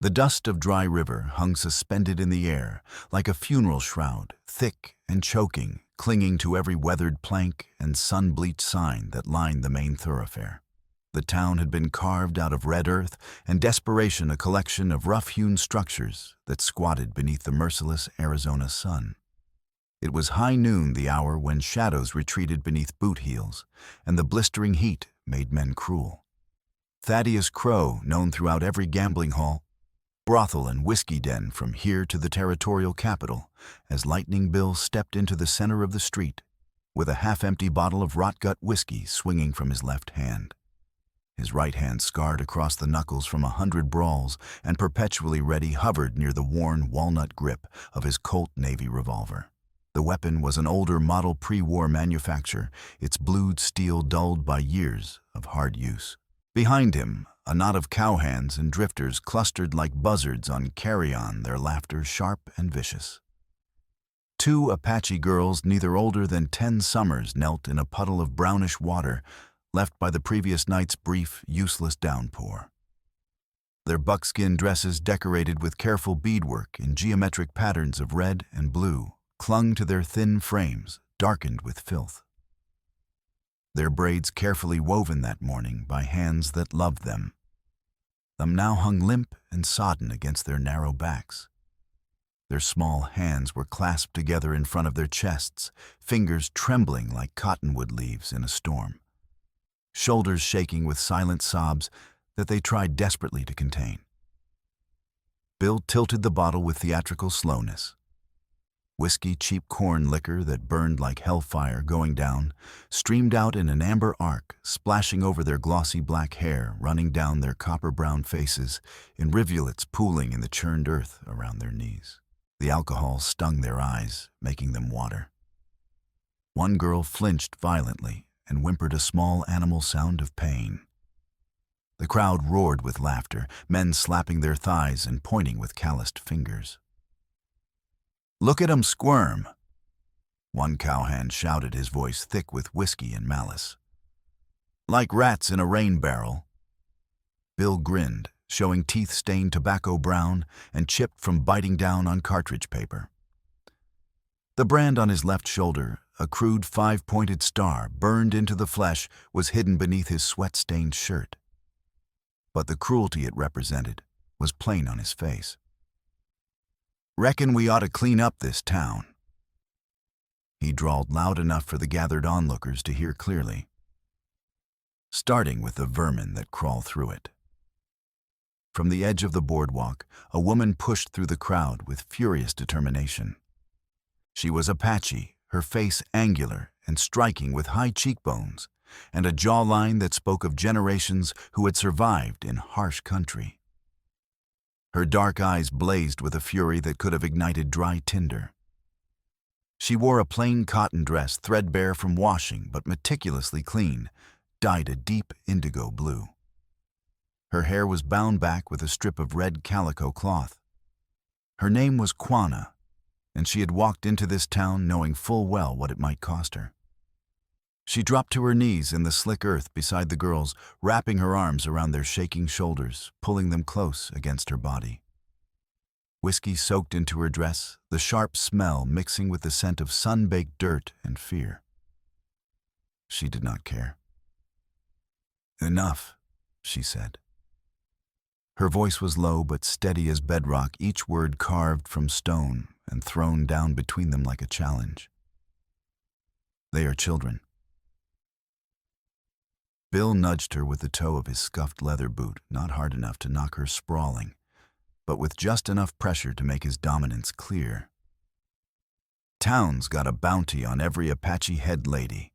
The dust of Dry River hung suspended in the air, like a funeral shroud, thick and choking, clinging to every weathered plank and sun-bleached sign that lined the main thoroughfare. The town had been carved out of red earth, and desperation a collection of rough-hewn structures that squatted beneath the merciless Arizona sun. It was high noon, the hour when shadows retreated beneath boot heels, and the blistering heat made men cruel. Thaddeus Crow, known throughout every gambling hall, brothel and whiskey den from here to the territorial capital, as Lightning Bill stepped into the center of the street, with a half-empty bottle of rot-gut whiskey swinging from his left hand. His right hand, scarred across the knuckles from 100 brawls and perpetually ready, hovered near the worn walnut grip of his Colt Navy revolver. The weapon was an older model pre-war manufacture, its blued steel dulled by years of hard use. Behind him, a knot of cowhands and drifters clustered like buzzards on carry-on, their laughter sharp and vicious. 2 Apache girls, neither older than 10 summers, knelt in a puddle of brownish water left by the previous night's brief, useless downpour. Their buckskin dresses, decorated with careful beadwork in geometric patterns of red and blue, clung to their thin frames, darkened with filth. Their braids, carefully woven that morning by hands that loved them, now hung limp and sodden against their narrow backs. Their small hands were clasped together in front of their chests, fingers trembling like cottonwood leaves in a storm, shoulders shaking with silent sobs that they tried desperately to contain. Bill tilted the bottle with theatrical slowness. Whiskey, cheap corn liquor that burned like hellfire going down, streamed out in an amber arc, splashing over their glossy black hair, running down their copper-brown faces, in rivulets pooling in the churned earth around their knees. The alcohol stung their eyes, making them water. One girl flinched violently and whimpered a small animal sound of pain. The crowd roared with laughter, men slapping their thighs and pointing with calloused fingers. "Look at 'em squirm!" One cowhand shouted, his voice thick with whiskey and malice. "Like rats in a rain barrel." Bill grinned, showing teeth stained tobacco brown and chipped from biting down on cartridge paper. The brand on his left shoulder, a crude 5-pointed star burned into the flesh, was hidden beneath his sweat-stained shirt. But the cruelty it represented was plain on his face. "Reckon we ought to clean up this town," he drawled loud enough for the gathered onlookers to hear clearly, starting with the vermin that crawl through it. From the edge of the boardwalk, a woman pushed through the crowd with furious determination. She was Apache, her face angular and striking with high cheekbones, and a jawline that spoke of generations who had survived in harsh country. Her dark eyes blazed with a fury that could have ignited dry tinder. She wore a plain cotton dress, threadbare from washing but meticulously clean, dyed a deep indigo blue. Her hair was bound back with a strip of red calico cloth. Her name was Quanah, and she had walked into this town knowing full well what it might cost her. She dropped to her knees in the slick earth beside the girls, wrapping her arms around their shaking shoulders, pulling them close against her body. Whiskey soaked into her dress, the sharp smell mixing with the scent of sun-baked dirt and fear. She did not care. "Enough," she said. Her voice was low but steady as bedrock, each word carved from stone and thrown down between them like a challenge. "They are children." Bill nudged her with the toe of his scuffed leather boot, not hard enough to knock her sprawling, but with just enough pressure to make his dominance clear. "Town's got a bounty on every Apache head lady."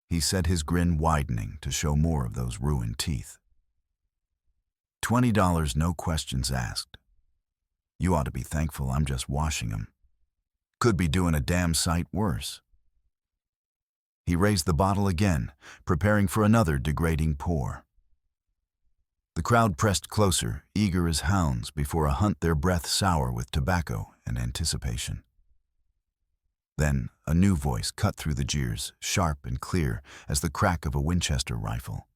He said, his grin widening to show more of those ruined teeth. $20, no questions asked. You ought to be thankful I'm just washing 'em. Could be doing a damn sight worse." He raised the bottle again, preparing for another degrading pour. The crowd pressed closer, eager as hounds before a hunt, their breath sour with tobacco and anticipation. Then a new voice cut through the jeers, sharp and clear as the crack of a Winchester rifle.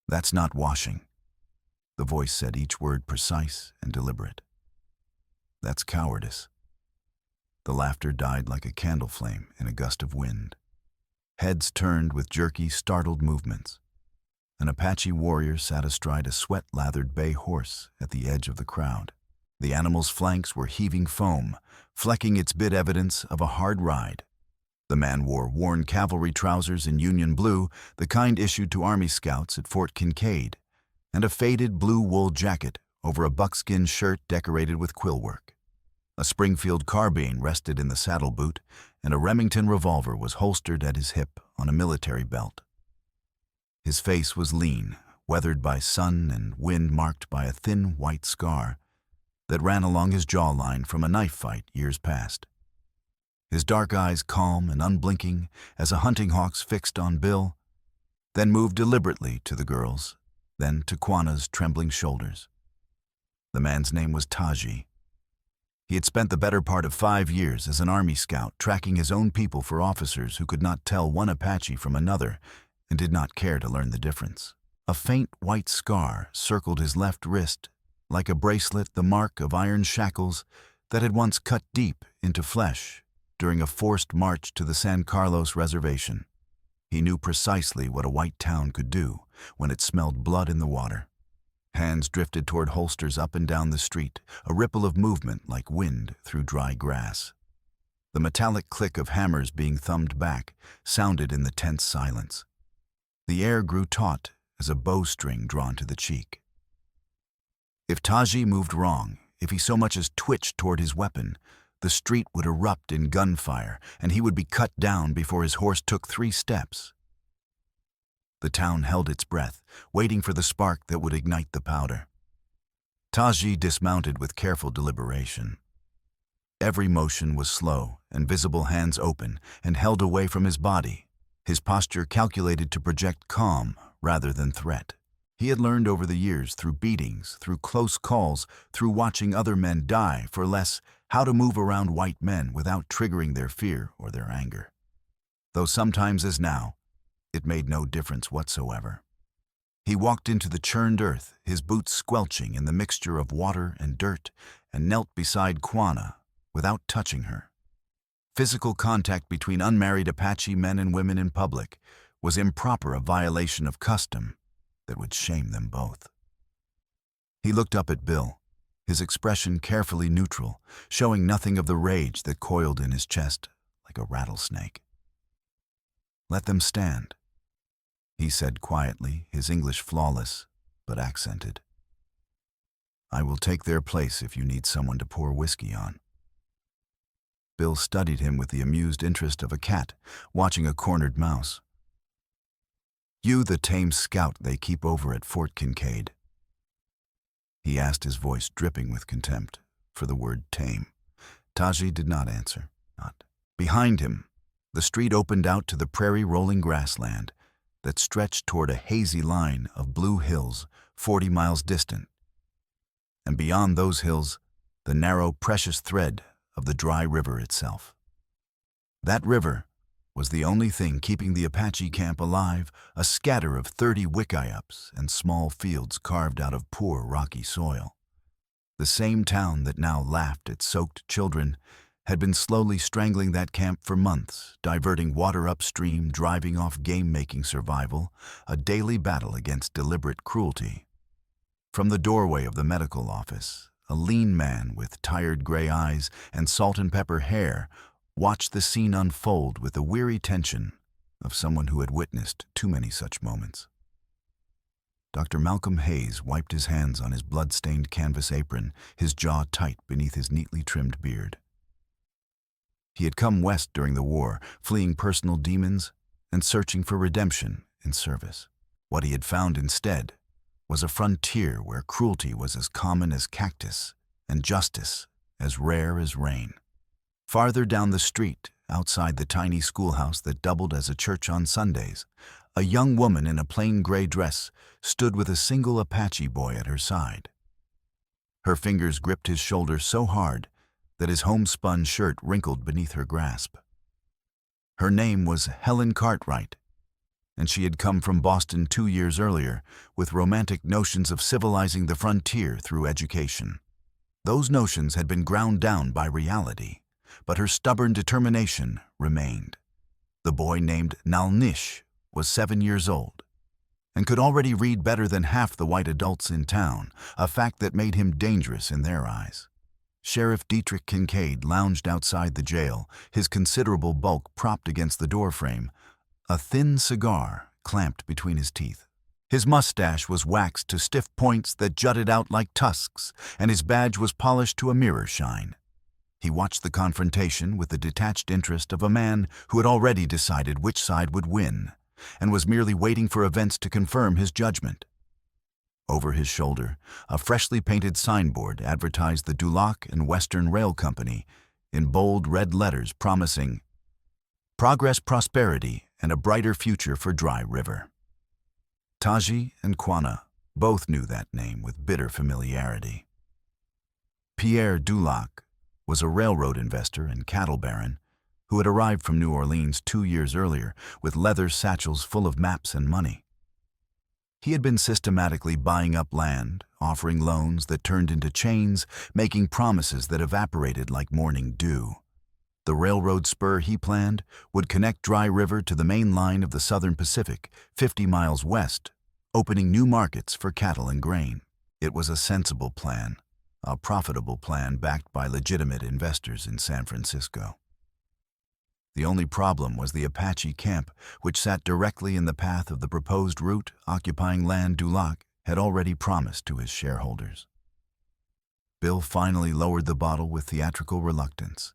"That's not washing. The voice said, each word precise and deliberate. That's cowardice. The laughter died like a candle flame in a gust of wind. Heads turned with jerky, startled movements. An Apache warrior sat astride a sweat-lathered bay horse at the edge of the crowd. The animal's flanks were heaving foam, flecking its bit evidence of a hard ride. The man wore worn cavalry trousers in Union blue, the kind issued to Army scouts at Fort Kincaid, and a faded blue wool jacket over a buckskin shirt decorated with quillwork. A Springfield carbine rested in the saddle boot, and a Remington revolver was holstered at his hip on a military belt. His face was lean, weathered by sun and wind, marked by a thin white scar that ran along his jawline from a knife fight years past. His dark eyes calm and unblinking as a hunting hawk's fixed on Bill, then moved deliberately to the girls, then to Quanah's trembling shoulders. The man's name was Taji. He had spent the better part of 5 years as an Army scout, tracking his own people for officers who could not tell one Apache from another and did not care to learn the difference. A faint white scar circled his left wrist, like a bracelet, the mark of iron shackles that had once cut deep into flesh during a forced march to the San Carlos reservation. He knew precisely what a white town could do when it smelled blood in the water. Hands drifted toward holsters up and down the street, a ripple of movement like wind through dry grass. The metallic click of hammers being thumbed back sounded in the tense silence. The air grew taut as a bowstring drawn to the cheek. If Taji moved wrong, if he so much as twitched toward his weapon, the street would erupt in gunfire, and he would be cut down before his horse took 3 steps. The town held its breath, waiting for the spark that would ignite the powder. Taji dismounted with careful deliberation. Every motion was slow, and visible hands open and held away from his body, his posture calculated to project calm rather than threat. He had learned over the years, through beatings, through close calls, through watching other men die for less, how to move around white men without triggering their fear or their anger. Though sometimes, as now, it made no difference whatsoever. He walked into the churned earth, his boots squelching in the mixture of water and dirt, and knelt beside Quanah without touching her. Physical contact between unmarried Apache men and women in public was improper, a violation of custom that would shame them both. He looked up at Bill, his expression carefully neutral, showing nothing of the rage that coiled in his chest like a rattlesnake. "Let them stand," he said quietly, his English flawless but accented. "I will take their place if you need someone to pour whiskey on." Bill studied him with the amused interest of a cat watching a cornered mouse. "You the tame scout they keep over at Fort Kincaid?" he asked, his voice dripping with contempt for the word tame. Taji did not answer. Not. Behind him, the street opened out to the prairie-rolling grassland that stretched toward a hazy line of blue hills 40 miles distant, and beyond those hills, the narrow, precious thread of the dry river itself. That river was the only thing keeping the Apache camp alive, a scatter of 30 wickiups and small fields carved out of poor, rocky soil. The same town that now laughed at soaked children had been slowly strangling that camp for months, diverting water upstream, driving off game-making survival, a daily battle against deliberate cruelty. From the doorway of the medical office, a lean man with tired gray eyes and salt and pepper hair watched the scene unfold with the weary tension of someone who had witnessed too many such moments. Dr. Malcolm Hayes wiped his hands on his blood-stained canvas apron, his jaw tight beneath his neatly trimmed beard. He had come west during the war, fleeing personal demons and searching for redemption in service. What he had found instead was a frontier where cruelty was as common as cactus and justice as rare as rain. Farther down the street, outside the tiny schoolhouse that doubled as a church on Sundays, a young woman in a plain gray dress stood with a single Apache boy at her side. Her fingers gripped his shoulder so hard that his homespun shirt wrinkled beneath her grasp. Her name was Helen Cartwright, and she had come from Boston 2 years earlier with romantic notions of civilizing the frontier through education. Those notions had been ground down by reality, but her stubborn determination remained. The boy named Nalnish was 7 years old and could already read better than half the white adults in town, a fact that made him dangerous in their eyes. Sheriff Dietrich Kincaid lounged outside the jail, his considerable bulk propped against the doorframe, a thin cigar clamped between his teeth. His mustache was waxed to stiff points that jutted out like tusks, and his badge was polished to a mirror shine. He watched the confrontation with the detached interest of a man who had already decided which side would win, and was merely waiting for events to confirm his judgment. Over his shoulder, a freshly painted signboard advertised the Duloc and Western Rail Company in bold red letters promising progress, prosperity, and a brighter future for Dry River. Taji and Quanah both knew that name with bitter familiarity. Pierre Duloc was a railroad investor and cattle baron who had arrived from New Orleans 2 years earlier with leather satchels full of maps and money. He had been systematically buying up land, offering loans that turned into chains, making promises that evaporated like morning dew. The railroad spur he planned would connect Dry River to the main line of the Southern Pacific, 50 miles west, opening new markets for cattle and grain. It was a sensible plan, a profitable plan backed by legitimate investors in San Francisco. The only problem was the Apache camp, which sat directly in the path of the proposed route, occupying land Duloc had already promised to his shareholders. Bill finally lowered the bottle with theatrical reluctance.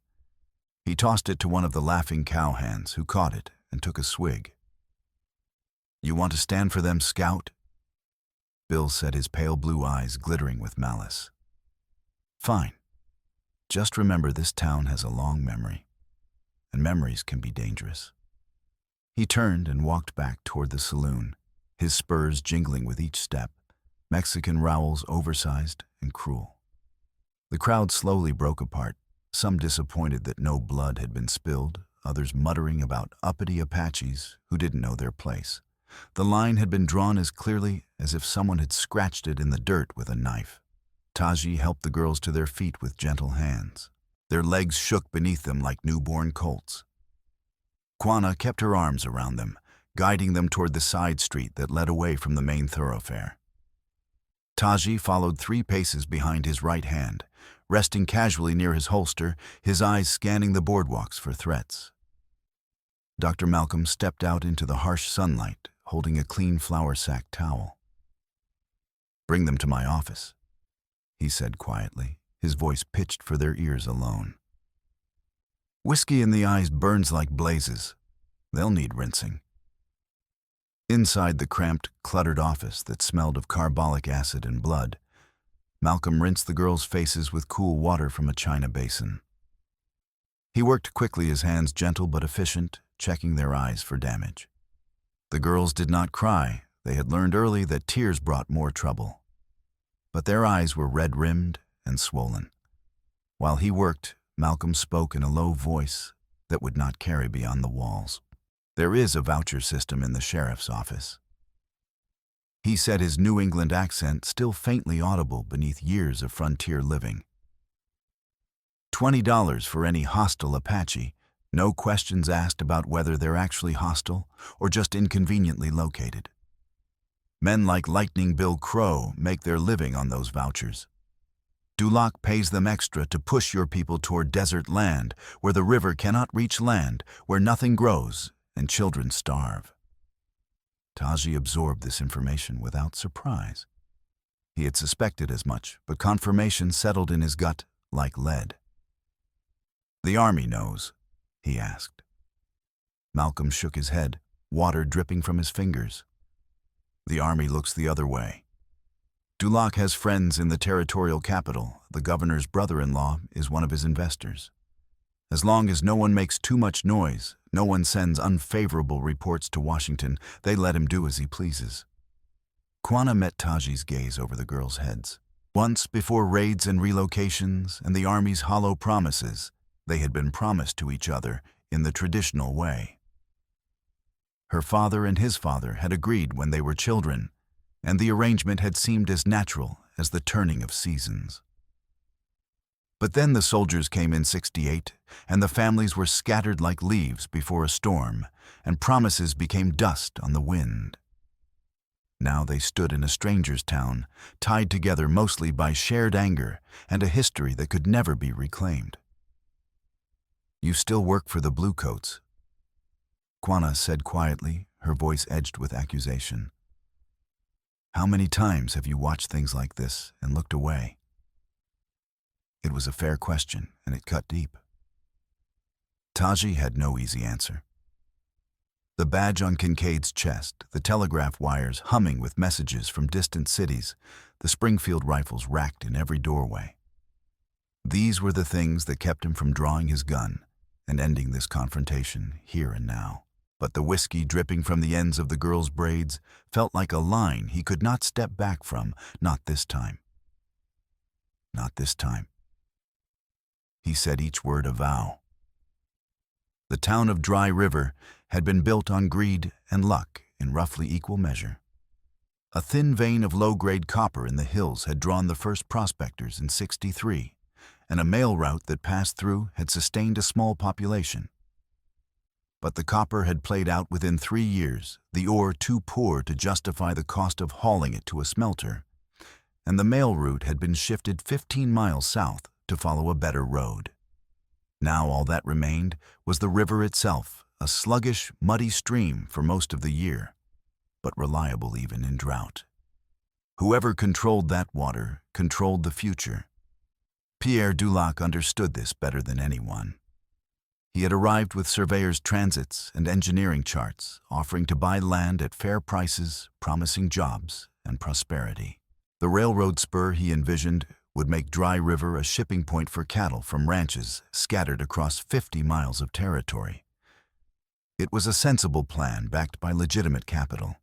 He tossed it to one of the laughing cowhands, who caught it and took a swig. "You want to stand for them, Scout?" Bill said, his pale blue eyes glittering with malice. "Fine. Just remember this town has a long memory, and memories can be dangerous." He turned and walked back toward the saloon, his spurs jingling with each step, Mexican rowels oversized and cruel. The crowd slowly broke apart, some disappointed that no blood had been spilled, others muttering about uppity Apaches who didn't know their place. The line had been drawn as clearly as if someone had scratched it in the dirt with a knife. Taji helped the girls to their feet with gentle hands. Their legs shook beneath them like newborn colts. Quanah kept her arms around them, guiding them toward the side street that led away from the main thoroughfare. Taji followed 3 paces behind his right hand, resting casually near his holster, his eyes scanning the boardwalks for threats. Dr. Malcolm stepped out into the harsh sunlight, holding a clean flour sack towel. "Bring them to my office," he said quietly, his voice pitched for their ears alone. "Whiskey in the eyes burns like blazes. They'll need rinsing." Inside the cramped, cluttered office that smelled of carbolic acid and blood, Malcolm rinsed the girls' faces with cool water from a china basin. He worked quickly, his hands gentle but efficient, checking their eyes for damage. The girls did not cry. They had learned early that tears brought more trouble. But their eyes were red-rimmed and swollen. While he worked, Malcolm spoke in a low voice that would not carry beyond the walls. "There is a voucher system in the sheriff's office," he said, his New England accent still faintly audible beneath years of frontier living. $20 for any hostile Apache, no questions asked about whether they're actually hostile or just inconveniently located. Men like Lightning Bill Crow make their living on those vouchers. Duloc pays them extra to push your people toward desert land where the river cannot reach land, where nothing grows and children starve. Taji absorbed this information without surprise. He had suspected as much, but confirmation settled in his gut like lead. "The Army knows?" he asked. Malcolm shook his head, water dripping from his fingers. "The Army looks the other way. Duloc has friends in the territorial capital. The governor's brother-in-law is one of his investors. As long as no one makes too much noise, no one sends unfavorable reports to Washington, they let him do as he pleases." Quanah met Taji's gaze over the girls' heads. Once, before raids and relocations and the Army's hollow promises, they had been promised to each other in the traditional way. Her father and his father had agreed when they were children, and the arrangement had seemed as natural as the turning of seasons. But then the soldiers came in '68, and the families were scattered like leaves before a storm, and promises became dust on the wind. Now they stood in a stranger's town, tied together mostly by shared anger and a history that could never be reclaimed. "You still work for the Bluecoats," Quanah said quietly, her voice edged with accusation. "How many times have you watched things like this and looked away?" It was a fair question, and it cut deep. Taji had no easy answer. The badge on Kincaid's chest, the telegraph wires humming with messages from distant cities, the Springfield rifles racked in every doorway. These were the things that kept him from drawing his gun and ending this confrontation here and now. But the whiskey dripping from the ends of the girl's braids felt like a line he could not step back from, not this time. Not this time. He said each word a vow. The town of Dry River had been built on greed and luck in roughly equal measure. A thin vein of low-grade copper in the hills had drawn the first prospectors in '63, and a mail route that passed through had sustained a small population. But the copper had played out within 3 years, the ore too poor to justify the cost of hauling it to a smelter, and the mail route had been shifted 15 miles south to follow a better road. Now all that remained was the river itself, a sluggish, muddy stream for most of the year, but reliable even in drought. Whoever controlled that water controlled the future. Pierre Dulac understood this better than anyone. He had arrived with surveyors' transits and engineering charts, offering to buy land at fair prices, promising jobs and prosperity. The railroad spur he envisioned would make Dry River a shipping point for cattle from ranches scattered across 50 miles of territory. It was a sensible plan backed by legitimate capital.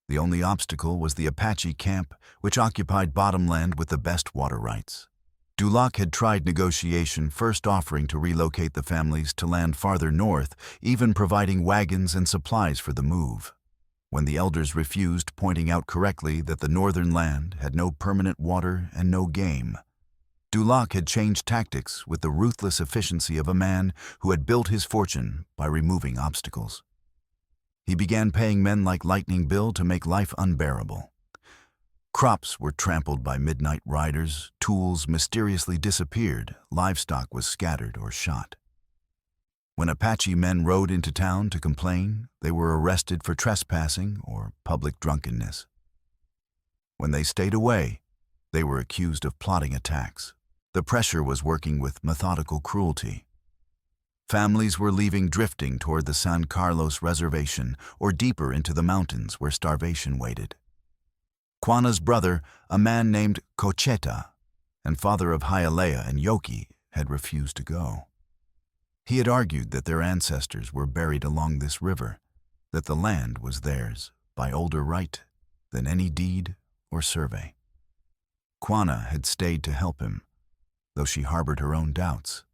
The only obstacle was the Apache camp, which occupied bottomland with the best water rights. Dulac had tried negotiation, first offering to relocate the families to land farther north, even providing wagons and supplies for the move. When the elders refused, pointing out correctly that the northern land had no permanent water and no game, Dulac had changed tactics with the ruthless efficiency of a man who had built his fortune by removing obstacles. He began paying men like Lightning Bill to make life unbearable. Crops were trampled by midnight riders, tools mysteriously disappeared, livestock was scattered or shot. When Apache men rode into town to complain, they were arrested for trespassing or public drunkenness. When they stayed away, they were accused of plotting attacks. The pressure was working with methodical cruelty. Families were leaving drifting toward the San Carlos Reservation or deeper into the mountains where starvation waited. Quanah's brother, a man named Cocheta, and father of Hialeah and Yoki, had refused to go. He had argued that their ancestors were buried along this river, that the land was theirs by older right than any deed or survey. Quanah had stayed to help him, though she harbored her own doubts.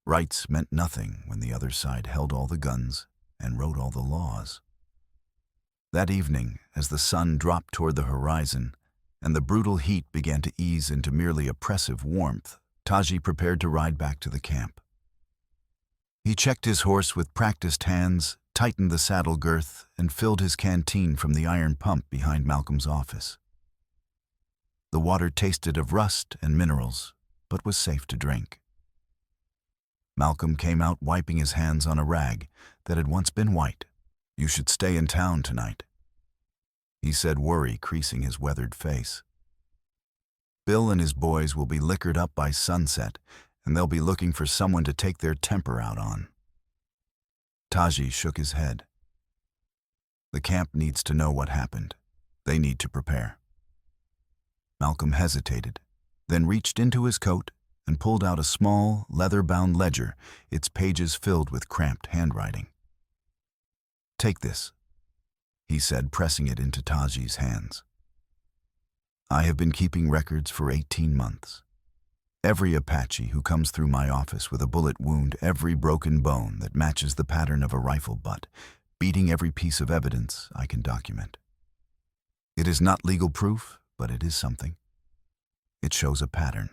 Rights meant nothing when the other side held all the guns and wrote all the laws. That evening, as the sun dropped toward the horizon and the brutal heat began to ease into merely oppressive warmth, Taji prepared to ride back to the camp. He checked his horse with practiced hands, tightened the saddle girth, and filled his canteen from the iron pump behind Malcolm's office. The water tasted of rust and minerals, but was safe to drink. Malcolm came out wiping his hands on a rag that had once been white. "You should stay in town tonight," he said, worry creasing his weathered face. "Bill and his boys will be liquored up by sunset, and they'll be looking for someone to take their temper out on." Taji shook his head. "The camp needs to know what happened. They need to prepare." Malcolm hesitated, then reached into his coat and pulled out a small, leather-bound ledger, its pages filled with cramped handwriting. "Take this," he said, pressing it into Taji's hands. "I have been keeping records for 18 months. Every Apache who comes through my office with a bullet wound, every broken bone that matches the pattern of a rifle butt, beating every piece of evidence I can document. It is not legal proof, but it is something. It shows a pattern.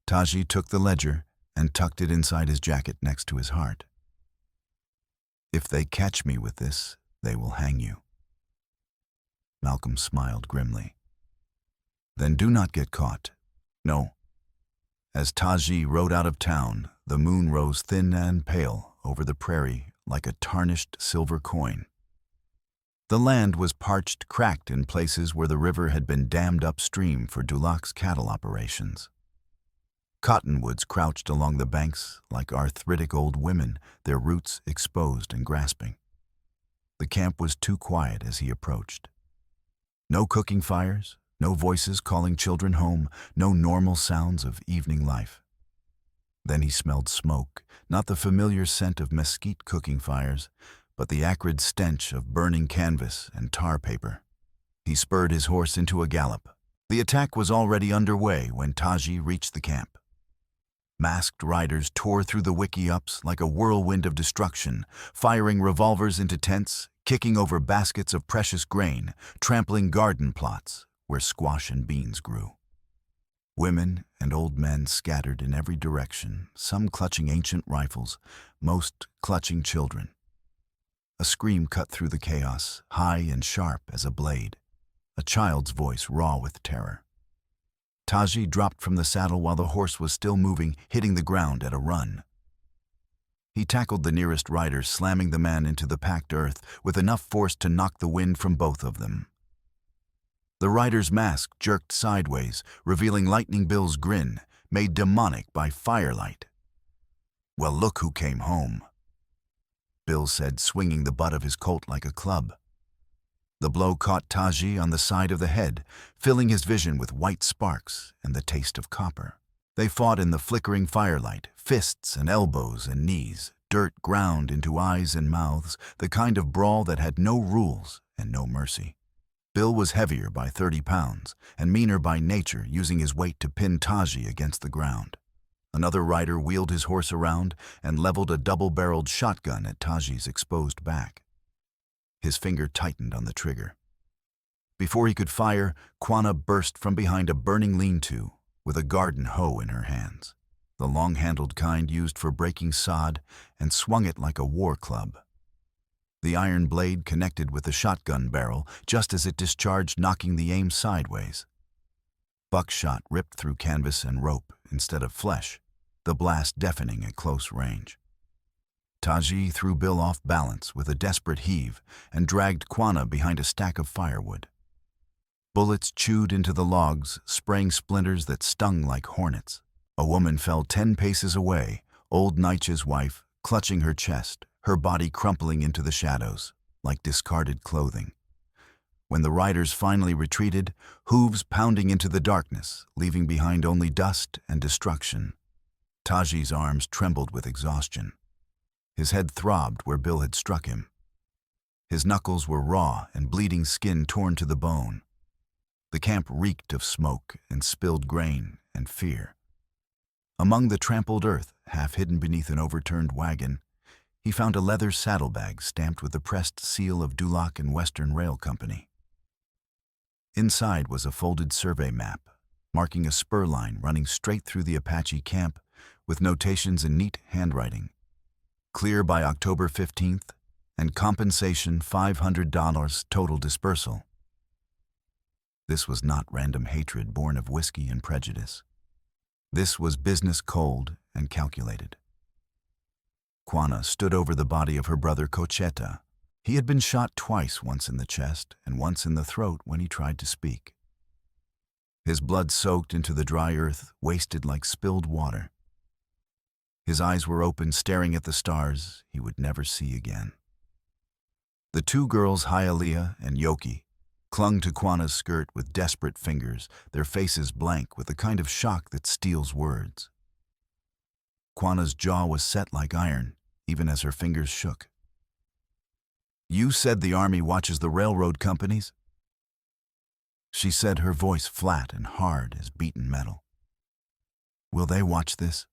Taji took the ledger and tucked it inside his jacket next to his heart. If they catch me with this, they will hang you. Malcolm smiled grimly. Then do not get caught. No. As Taji rode out of town, the moon rose thin and pale over the prairie like a tarnished silver coin. The land was parched, cracked in places where the river had been dammed upstream for Dulac's cattle operations. Cottonwoods crouched along the banks like arthritic old women, their roots exposed and grasping. The camp was too quiet as he approached. No cooking fires, no voices calling children home, no normal sounds of evening life. Then he smelled smoke, not the familiar scent of mesquite cooking fires, but the acrid stench of burning canvas and tar paper. He spurred his horse into a gallop. The attack was already underway when Taji reached the camp. Masked riders tore through the wickiups like a whirlwind of destruction, firing revolvers into tents, kicking over baskets of precious grain, trampling garden plots where squash and beans grew. Women and old men scattered in every direction, some clutching ancient rifles, most clutching children. A scream cut through the chaos, high and sharp as a blade, a child's voice raw with terror. Taji dropped from the saddle while the horse was still moving, hitting the ground at a run. He tackled the nearest rider, slamming the man into the packed earth with enough force to knock the wind from both of them. The rider's mask jerked sideways, revealing Lightning Bill's grin, made demonic by firelight. "Well, look who came home," Bill said, swinging the butt of his Colt like a club. The blow caught Taji on the side of the head, filling his vision with white sparks and the taste of copper. They fought in the flickering firelight, fists and elbows and knees, dirt ground into eyes and mouths, the kind of brawl that had no rules and no mercy. Bill was heavier by 30 pounds and meaner by nature, using his weight to pin Taji against the ground. Another rider wheeled his horse around and leveled a double-barreled shotgun at Taji's exposed back. His finger tightened on the trigger. Before he could fire, Quanah burst from behind a burning lean-to with a garden hoe in her hands, the long-handled kind used for breaking sod, and swung it like a war club. The iron blade connected with the shotgun barrel just as it discharged, knocking the aim sideways. Buckshot ripped through canvas and rope instead of flesh, the blast deafening at close range. Taji threw Bill off balance with a desperate heave and dragged Quanah behind a stack of firewood. Bullets chewed into the logs, spraying splinters that stung like hornets. A woman fell 10 paces away, old Nietzsche's wife, clutching her chest, her body crumpling into the shadows, like discarded clothing. When the riders finally retreated, hooves pounding into the darkness, leaving behind only dust and destruction. Taji's arms trembled with exhaustion. His head throbbed where Bill had struck him. His knuckles were raw and bleeding skin torn to the bone. The camp reeked of smoke and spilled grain and fear. Among the trampled earth, half hidden beneath an overturned wagon, he found a leather saddlebag stamped with the pressed seal of Dulac and Western Rail Company. Inside was a folded survey map, marking a spur line running straight through the Apache camp with notations in neat handwriting. Clear by October 15th, and compensation $500 total dispersal. This was not random hatred born of whiskey and prejudice. This was business cold and calculated. Quanah stood over the body of her brother Cocheta. He had been shot twice, once in the chest and once in the throat when he tried to speak. His blood soaked into the dry earth, wasted like spilled water. His eyes were open, staring at the stars he would never see again. The two girls, Hialeah and Yoki, clung to Quanah's skirt with desperate fingers, their faces blank with the kind of shock that steals words. Quanah's jaw was set like iron, even as her fingers shook. "You said the Army watches the railroad companies?" She said, her voice flat and hard as beaten metal. "Will they watch this?"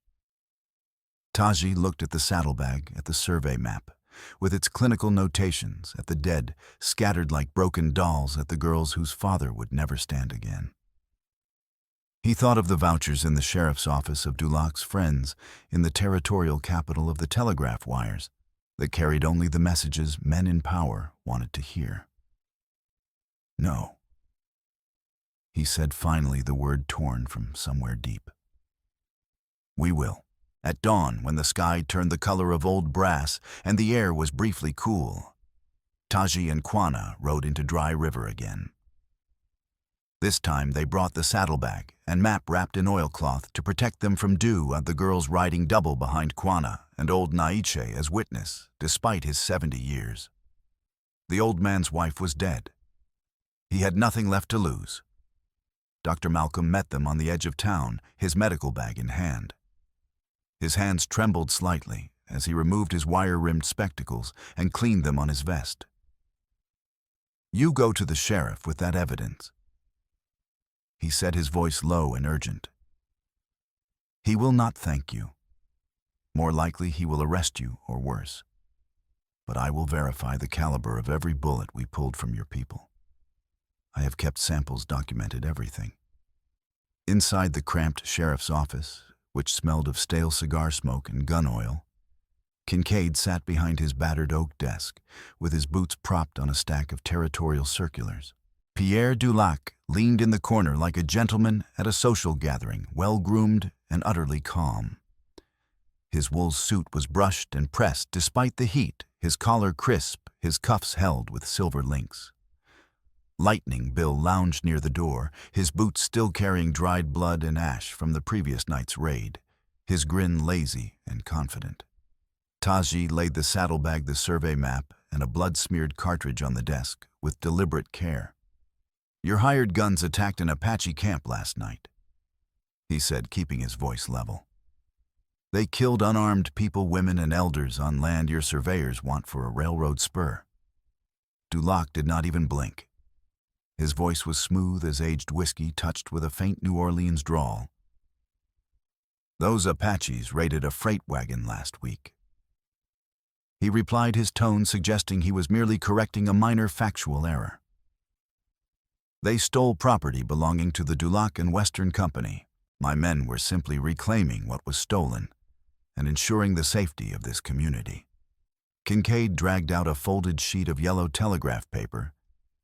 Taji looked at the saddlebag, at the survey map, with its clinical notations at the dead scattered like broken dolls at the girls whose father would never stand again. He thought of the vouchers in the sheriff's office of Dulac's friends in the territorial capital of the telegraph wires that carried only the messages men in power wanted to hear. No. He said finally, the word torn from somewhere deep. We will. At dawn, when the sky turned the color of old brass and the air was briefly cool, Taji and Kwana rode into Dry River again. This time they brought the saddlebag and map wrapped in oilcloth to protect them from dew, and the girls riding double behind Kwana and old Naiche as witness, despite his 70 years. The old man's wife was dead. He had nothing left to lose. Dr. Malcolm met them on the edge of town, his medical bag in hand. His hands trembled slightly as he removed his wire-rimmed spectacles and cleaned them on his vest. You go to the sheriff with that evidence. He said, his voice low and urgent. He will not thank you. More likely he will arrest you, or worse. But I will verify the caliber of every bullet we pulled from your people. I have kept samples, documented everything. Inside the cramped sheriff's office, which smelled of stale cigar smoke and gun oil, Kincaid sat behind his battered oak desk, with his boots propped on a stack of territorial circulars. Pierre Dulac leaned in the corner like a gentleman at a social gathering, well-groomed and utterly calm. His wool suit was brushed and pressed despite the heat, his collar crisp, his cuffs held with silver links. Lightning Bill lounged near the door, his boots still carrying dried blood and ash from the previous night's raid, his grin lazy and confident. Taji laid the saddlebag, the survey map, and a blood-smeared cartridge on the desk with deliberate care. Your hired guns attacked an Apache camp last night, he said, keeping his voice level. They killed unarmed people, women, and elders on land your surveyors want for a railroad spur. Dulac did not even blink. His voice was smooth as aged whiskey touched with a faint New Orleans drawl. Those Apaches raided a freight wagon last week. He replied, his tone suggesting he was merely correcting a minor factual error. They stole property belonging to the Dulac and Western Company. My men were simply reclaiming what was stolen and ensuring the safety of this community. Kincaid dragged out a folded sheet of yellow telegraph paper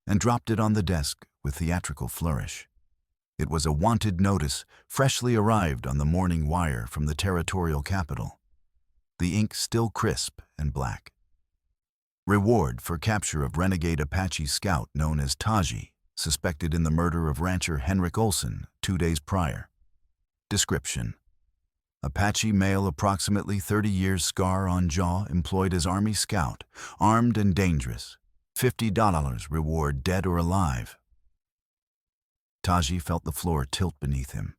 and dropped it on the desk with theatrical flourish. It was a wanted notice, freshly arrived on the morning wire from the territorial capital, the ink still crisp and black. Reward for capture of renegade Apache scout known as Taji, suspected in the murder of rancher Henrik Olsen 2 days prior. Description: Apache male, approximately 30 years, scar on jaw, employed as Army scout, armed and dangerous. $50 reward, dead or alive. Taji felt the floor tilt beneath him.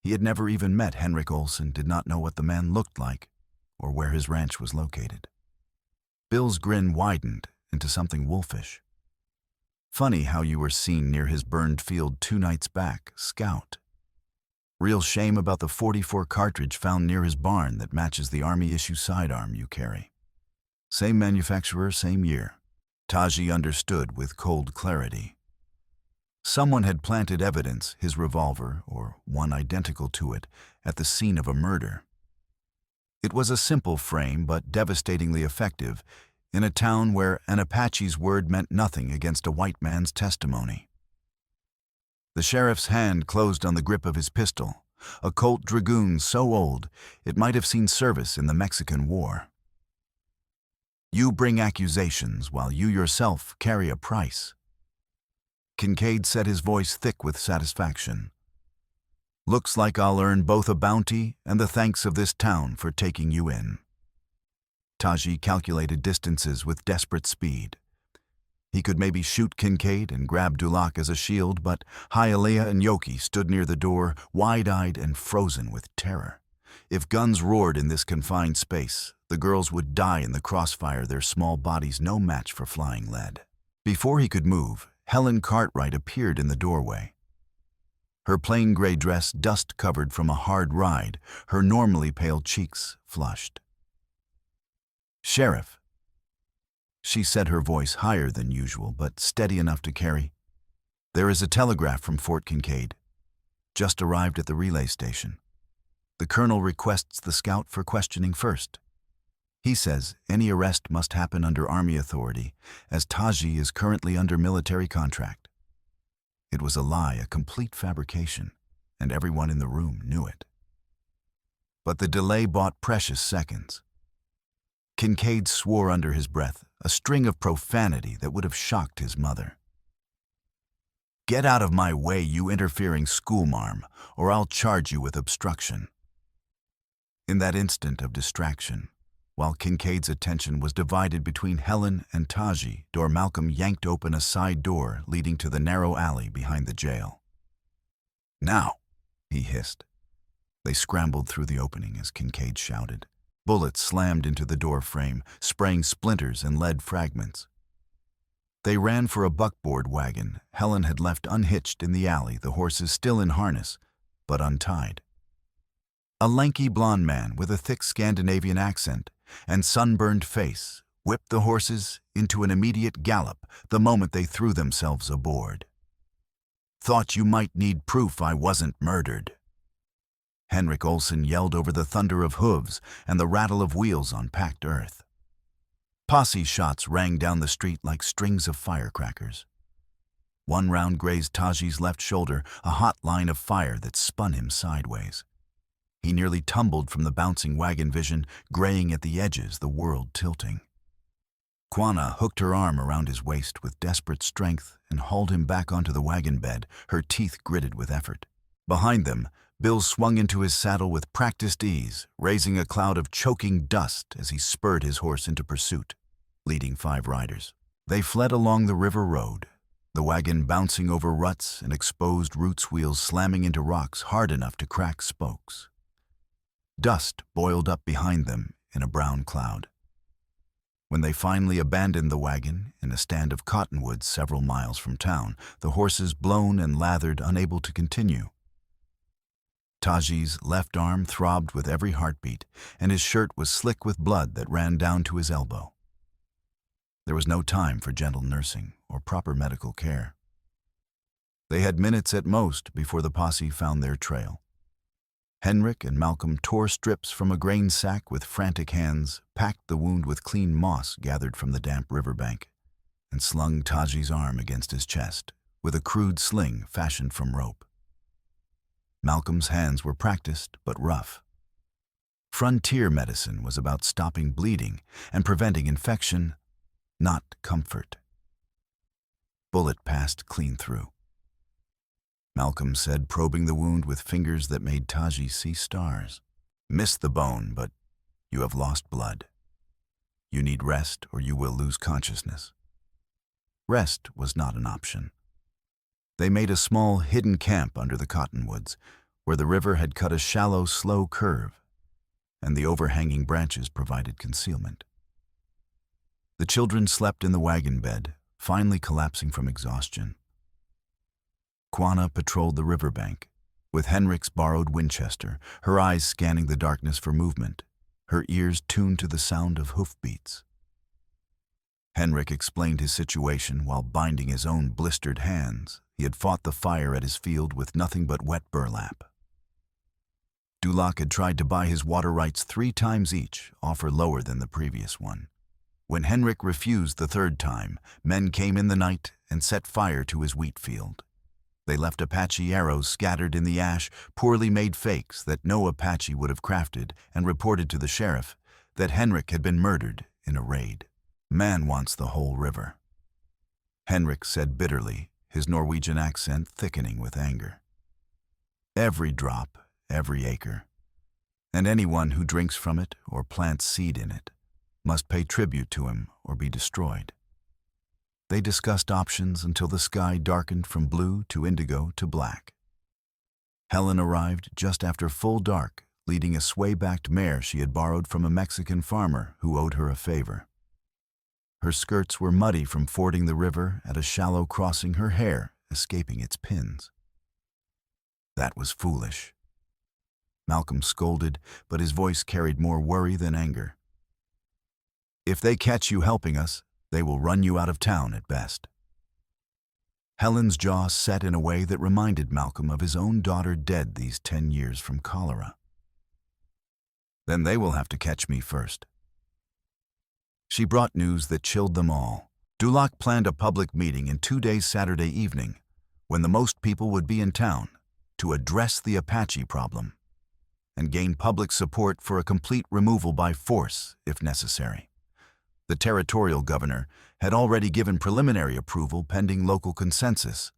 He had never even met Henrik Olsen, did not know what the man looked like or where his ranch was located. Bill's grin widened into something wolfish. Funny how you were seen near his burned field 2 nights back, scout. Real shame about the .44 cartridge found near his barn that matches the Army-issue sidearm you carry. Same manufacturer, same year. Taji understood with cold clarity. Someone had planted evidence, his revolver, or one identical to it, at the scene of a murder. It was a simple frame, but devastatingly effective, in a town where an Apache's word meant nothing against a white man's testimony. The sheriff's hand closed on the grip of his pistol, a Colt Dragoon so old it might have seen service in the Mexican War. You bring accusations while you yourself carry a price. Kincaid said, his voice thick with satisfaction. Looks like I'll earn both a bounty and the thanks of this town for taking you in. Taji calculated distances with desperate speed. He could maybe shoot Kincaid and grab Dulac as a shield, but Hialeah and Yoki stood near the door, wide-eyed and frozen with terror. If guns roared in this confined space, the girls would die in the crossfire, their small bodies no match for flying lead. Before he could move, Helen Cartwright appeared in the doorway. Her plain gray dress dust-covered from a hard ride, her normally pale cheeks flushed. Sheriff, She set her voice higher than usual, but steady enough to carry. "There is a telegraph from Fort Kincaid. Just arrived at the relay station. The colonel requests the scout for questioning first. He says any arrest must happen under Army authority, as Taji is currently under military contract." It was a lie, a complete fabrication, and everyone in the room knew it. But the delay bought precious seconds. Kincaid swore under his breath, a string of profanity that would have shocked his mother. "Get out of my way, you interfering schoolmarm, or I'll charge you with obstruction." In that instant of distraction, while Kincaid's attention was divided between Helen and Taji, Malcolm yanked open a side door leading to the narrow alley behind the jail. "Now," he hissed. They scrambled through the opening as Kincaid shouted. Bullets slammed into the door frame, spraying splinters and lead fragments. They ran for a buckboard wagon Helen had left unhitched in the alley, the horses still in harness, but untied. A lanky blond man with a thick Scandinavian accent and sunburned face whipped the horses into an immediate gallop the moment they threw themselves aboard. "Thought you might need proof I wasn't murdered." Henrik Olsen yelled over the thunder of hooves and the rattle of wheels on packed earth. Posse shots rang down the street like strings of firecrackers. One round grazed Taji's left shoulder, a hot line of fire that spun him sideways. He nearly tumbled from the bouncing wagon vision, graying at the edges, the world tilting. Quanah hooked her arm around his waist with desperate strength and hauled him back onto the wagon bed, her teeth gritted with effort. Behind them, Bill swung into his saddle with practiced ease, raising a cloud of choking dust as he spurred his horse into pursuit, leading 5 riders. They fled along the river road, the wagon bouncing over ruts and exposed roots wheels slamming into rocks hard enough to crack spokes. Dust boiled up behind them in a brown cloud. When they finally abandoned the wagon in a stand of cottonwoods several miles from town, the horses blown and lathered, unable to continue. Taji's left arm throbbed with every heartbeat, and his shirt was slick with blood that ran down to his elbow. There was no time for gentle nursing or proper medical care. They had minutes at most before the posse found their trail. Henrik and Malcolm tore strips from a grain sack with frantic hands, packed the wound with clean moss gathered from the damp riverbank, and slung Taji's arm against his chest with a crude sling fashioned from rope. Malcolm's hands were practiced but rough. Frontier medicine was about stopping bleeding and preventing infection, not comfort. Bullet passed clean through. Malcolm said, probing the wound with fingers that made Taji see stars. "Missed the bone, but you have lost blood. You need rest or you will lose consciousness." Rest was not an option. They made a small, hidden camp under the cottonwoods, where the river had cut a shallow, slow curve, and the overhanging branches provided concealment. The children slept in the wagon bed, finally collapsing from exhaustion. Quanah patrolled the riverbank, with Henrik's borrowed Winchester, her eyes scanning the darkness for movement, her ears tuned to the sound of hoofbeats. Henrik explained his situation while binding his own blistered hands. He had fought the fire at his field with nothing but wet burlap. Dulac had tried to buy his water rights 3 times each, offer lower than the previous one. When Henrik refused the 3rd time, men came in the night and set fire to his wheat field. They left Apache arrows scattered in the ash, poorly made fakes that no Apache would have crafted, and reported to the sheriff that Henrik had been murdered in a raid. "Man wants the whole river," Henrik said bitterly, his Norwegian accent thickening with anger. "Every drop, every acre, and anyone who drinks from it or plants seed in it must pay tribute to him or be destroyed." They discussed options until the sky darkened from blue to indigo to black. Helen arrived just after full dark, leading a sway-backed mare she had borrowed from a Mexican farmer who owed her a favor. Her skirts were muddy from fording the river at a shallow crossing, her hair escaping its pins. That was foolish. Malcolm scolded, but his voice carried more worry than anger. "If they catch you helping us, They will run you out of town at best." Helen's jaw set in a way that reminded Malcolm of his own daughter dead these 10 years from cholera. "Then they will have to catch me first." She brought news that chilled them all. Dulac planned a public meeting in 2 days Saturday evening, when the most people would be in town, to address the Apache problem and gain public support for a complete removal by force if necessary. The territorial governor had already given preliminary approval pending local consensus.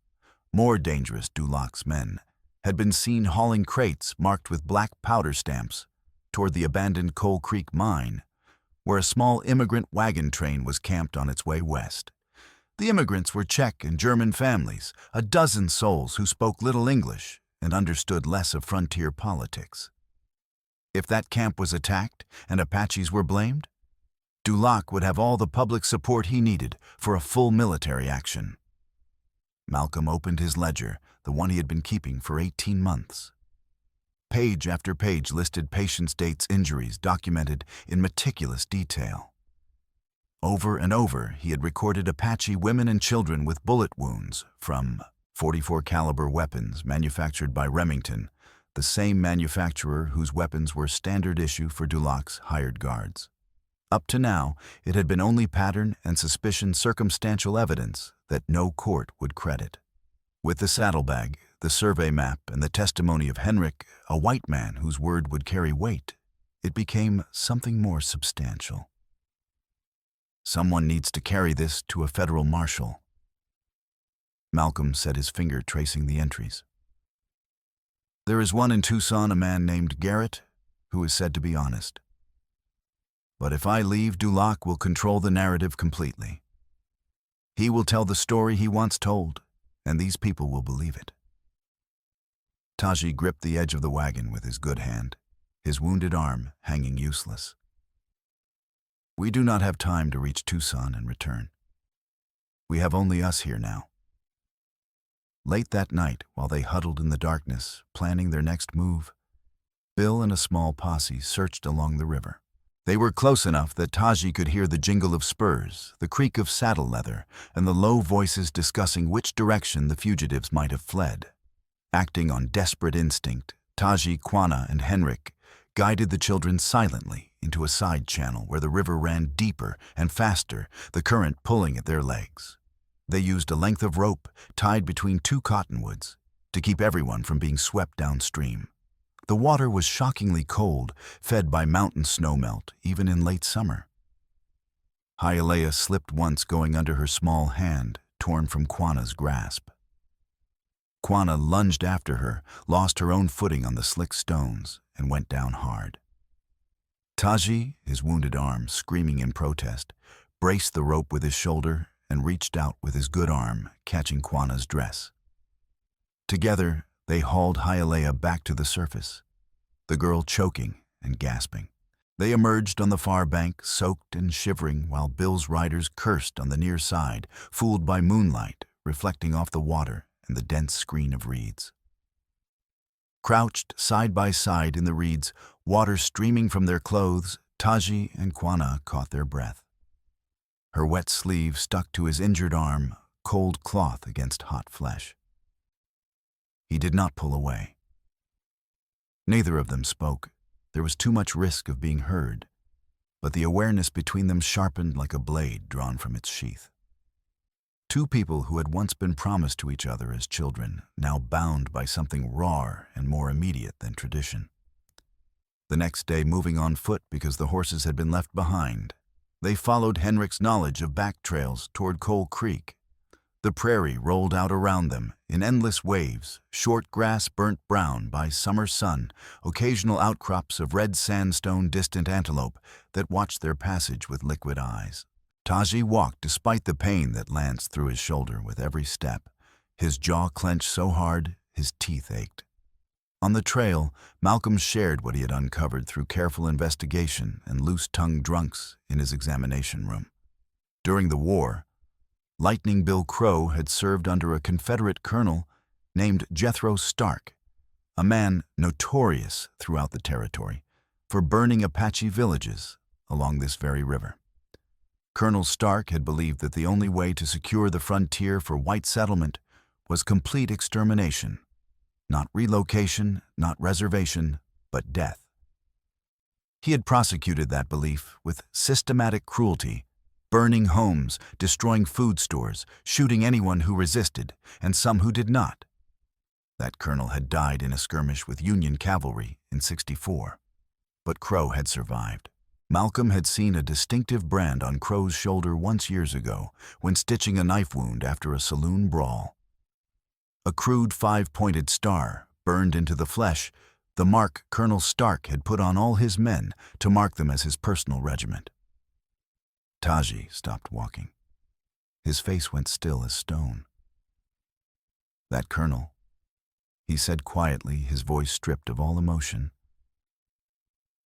More dangerous Dulac's men had been seen hauling crates marked with black powder stamps toward the abandoned Coal Creek mine, where a small immigrant wagon train was camped on its way west. The immigrants were Czech and German families, a dozen souls who spoke little English and understood less of frontier politics. If that camp was attacked and Apaches were blamed, Dulac would have all the public support he needed for a full military action. Malcolm opened his ledger, the one he had been keeping for 18 months. Page after page listed patients' dates, injuries documented in meticulous detail. Over and over, he had recorded Apache women and children with bullet wounds from .44 caliber weapons manufactured by Remington, the same manufacturer whose weapons were standard issue for Dulac's hired guards. Up to now, it had been only pattern and suspicion circumstantial evidence that no court would credit. With the saddlebag, the survey map, and the testimony of Henrik, a white man whose word would carry weight, it became something more substantial. Someone needs to carry this to a federal marshal. Malcolm set his finger tracing the entries. There is one in Tucson, a man named Garrett, who is said to be honest. But if I leave, Dulac will control the narrative completely. He will tell the story he wants told, and these people will believe it. Taji gripped the edge of the wagon with his good hand, his wounded arm hanging useless. We do not have time to reach Tucson and return. We have only us here now. Late that night, while they huddled in the darkness, planning their next move, Bill and a small posse searched along the river. They were close enough that Taji could hear the jingle of spurs, the creak of saddle leather, and the low voices discussing which direction the fugitives might have fled. Acting on desperate instinct, Taji, Quanah, and Henrik guided the children silently into a side channel where the river ran deeper and faster, the current pulling at their legs. They used a length of rope tied between 2 cottonwoods to keep everyone from being swept downstream. The water was shockingly cold, fed by mountain snowmelt, even in late summer. Hialeah slipped once going under her small hand, torn from Quanah's grasp. Quanah lunged after her, lost her own footing on the slick stones, and went down hard. Taji, his wounded arm screaming in protest, braced the rope with his shoulder and reached out with his good arm, catching Quanah's dress. Together, they hauled Hialeah back to the surface, the girl choking and gasping. They emerged on the far bank, soaked and shivering, while Bill's riders cursed on the near side, fooled by moonlight reflecting off the water and the dense screen of reeds. Crouched side by side in the reeds, water streaming from their clothes, Taji and Quanah caught their breath. Her wet sleeve stuck to his injured arm, cold cloth against hot flesh. He did not pull away. Neither of them spoke. There was too much risk of being heard, but the awareness between them sharpened like a blade drawn from its sheath. Two people who had once been promised to each other as children, now bound by something rawer and more immediate than tradition. The next day, moving on foot because the horses had been left behind, they followed Henrik's knowledge of back trails toward Coal Creek. The prairie rolled out around them in endless waves, short grass burnt brown by summer sun, occasional outcrops of red sandstone, distant antelope that watched their passage with liquid eyes. Taji walked despite the pain that lanced through his shoulder with every step, his jaw clenched so hard his teeth ached. On the trail, Malcolm shared what he had uncovered through careful investigation and loose-tongued drunks in his examination room. During the war, Lightning Bill Crow had served under a Confederate colonel named Jethro Stark, a man notorious throughout the territory for burning Apache villages along this very river. Colonel Stark had believed that the only way to secure the frontier for white settlement was complete extermination. Not relocation, not reservation, but death. He had prosecuted that belief with systematic cruelty, burning homes, destroying food stores, shooting anyone who resisted, and some who did not. That colonel had died in a skirmish with Union cavalry in '64. But Crow had survived. Malcolm had seen a distinctive brand on Crow's shoulder once years ago when stitching a knife wound after a saloon brawl. A crude 5-pointed star, burned into the flesh, the mark Colonel Stark had put on all his men to mark them as his personal regiment. Taji stopped walking. His face went still as stone. That colonel, he said quietly, his voice stripped of all emotion,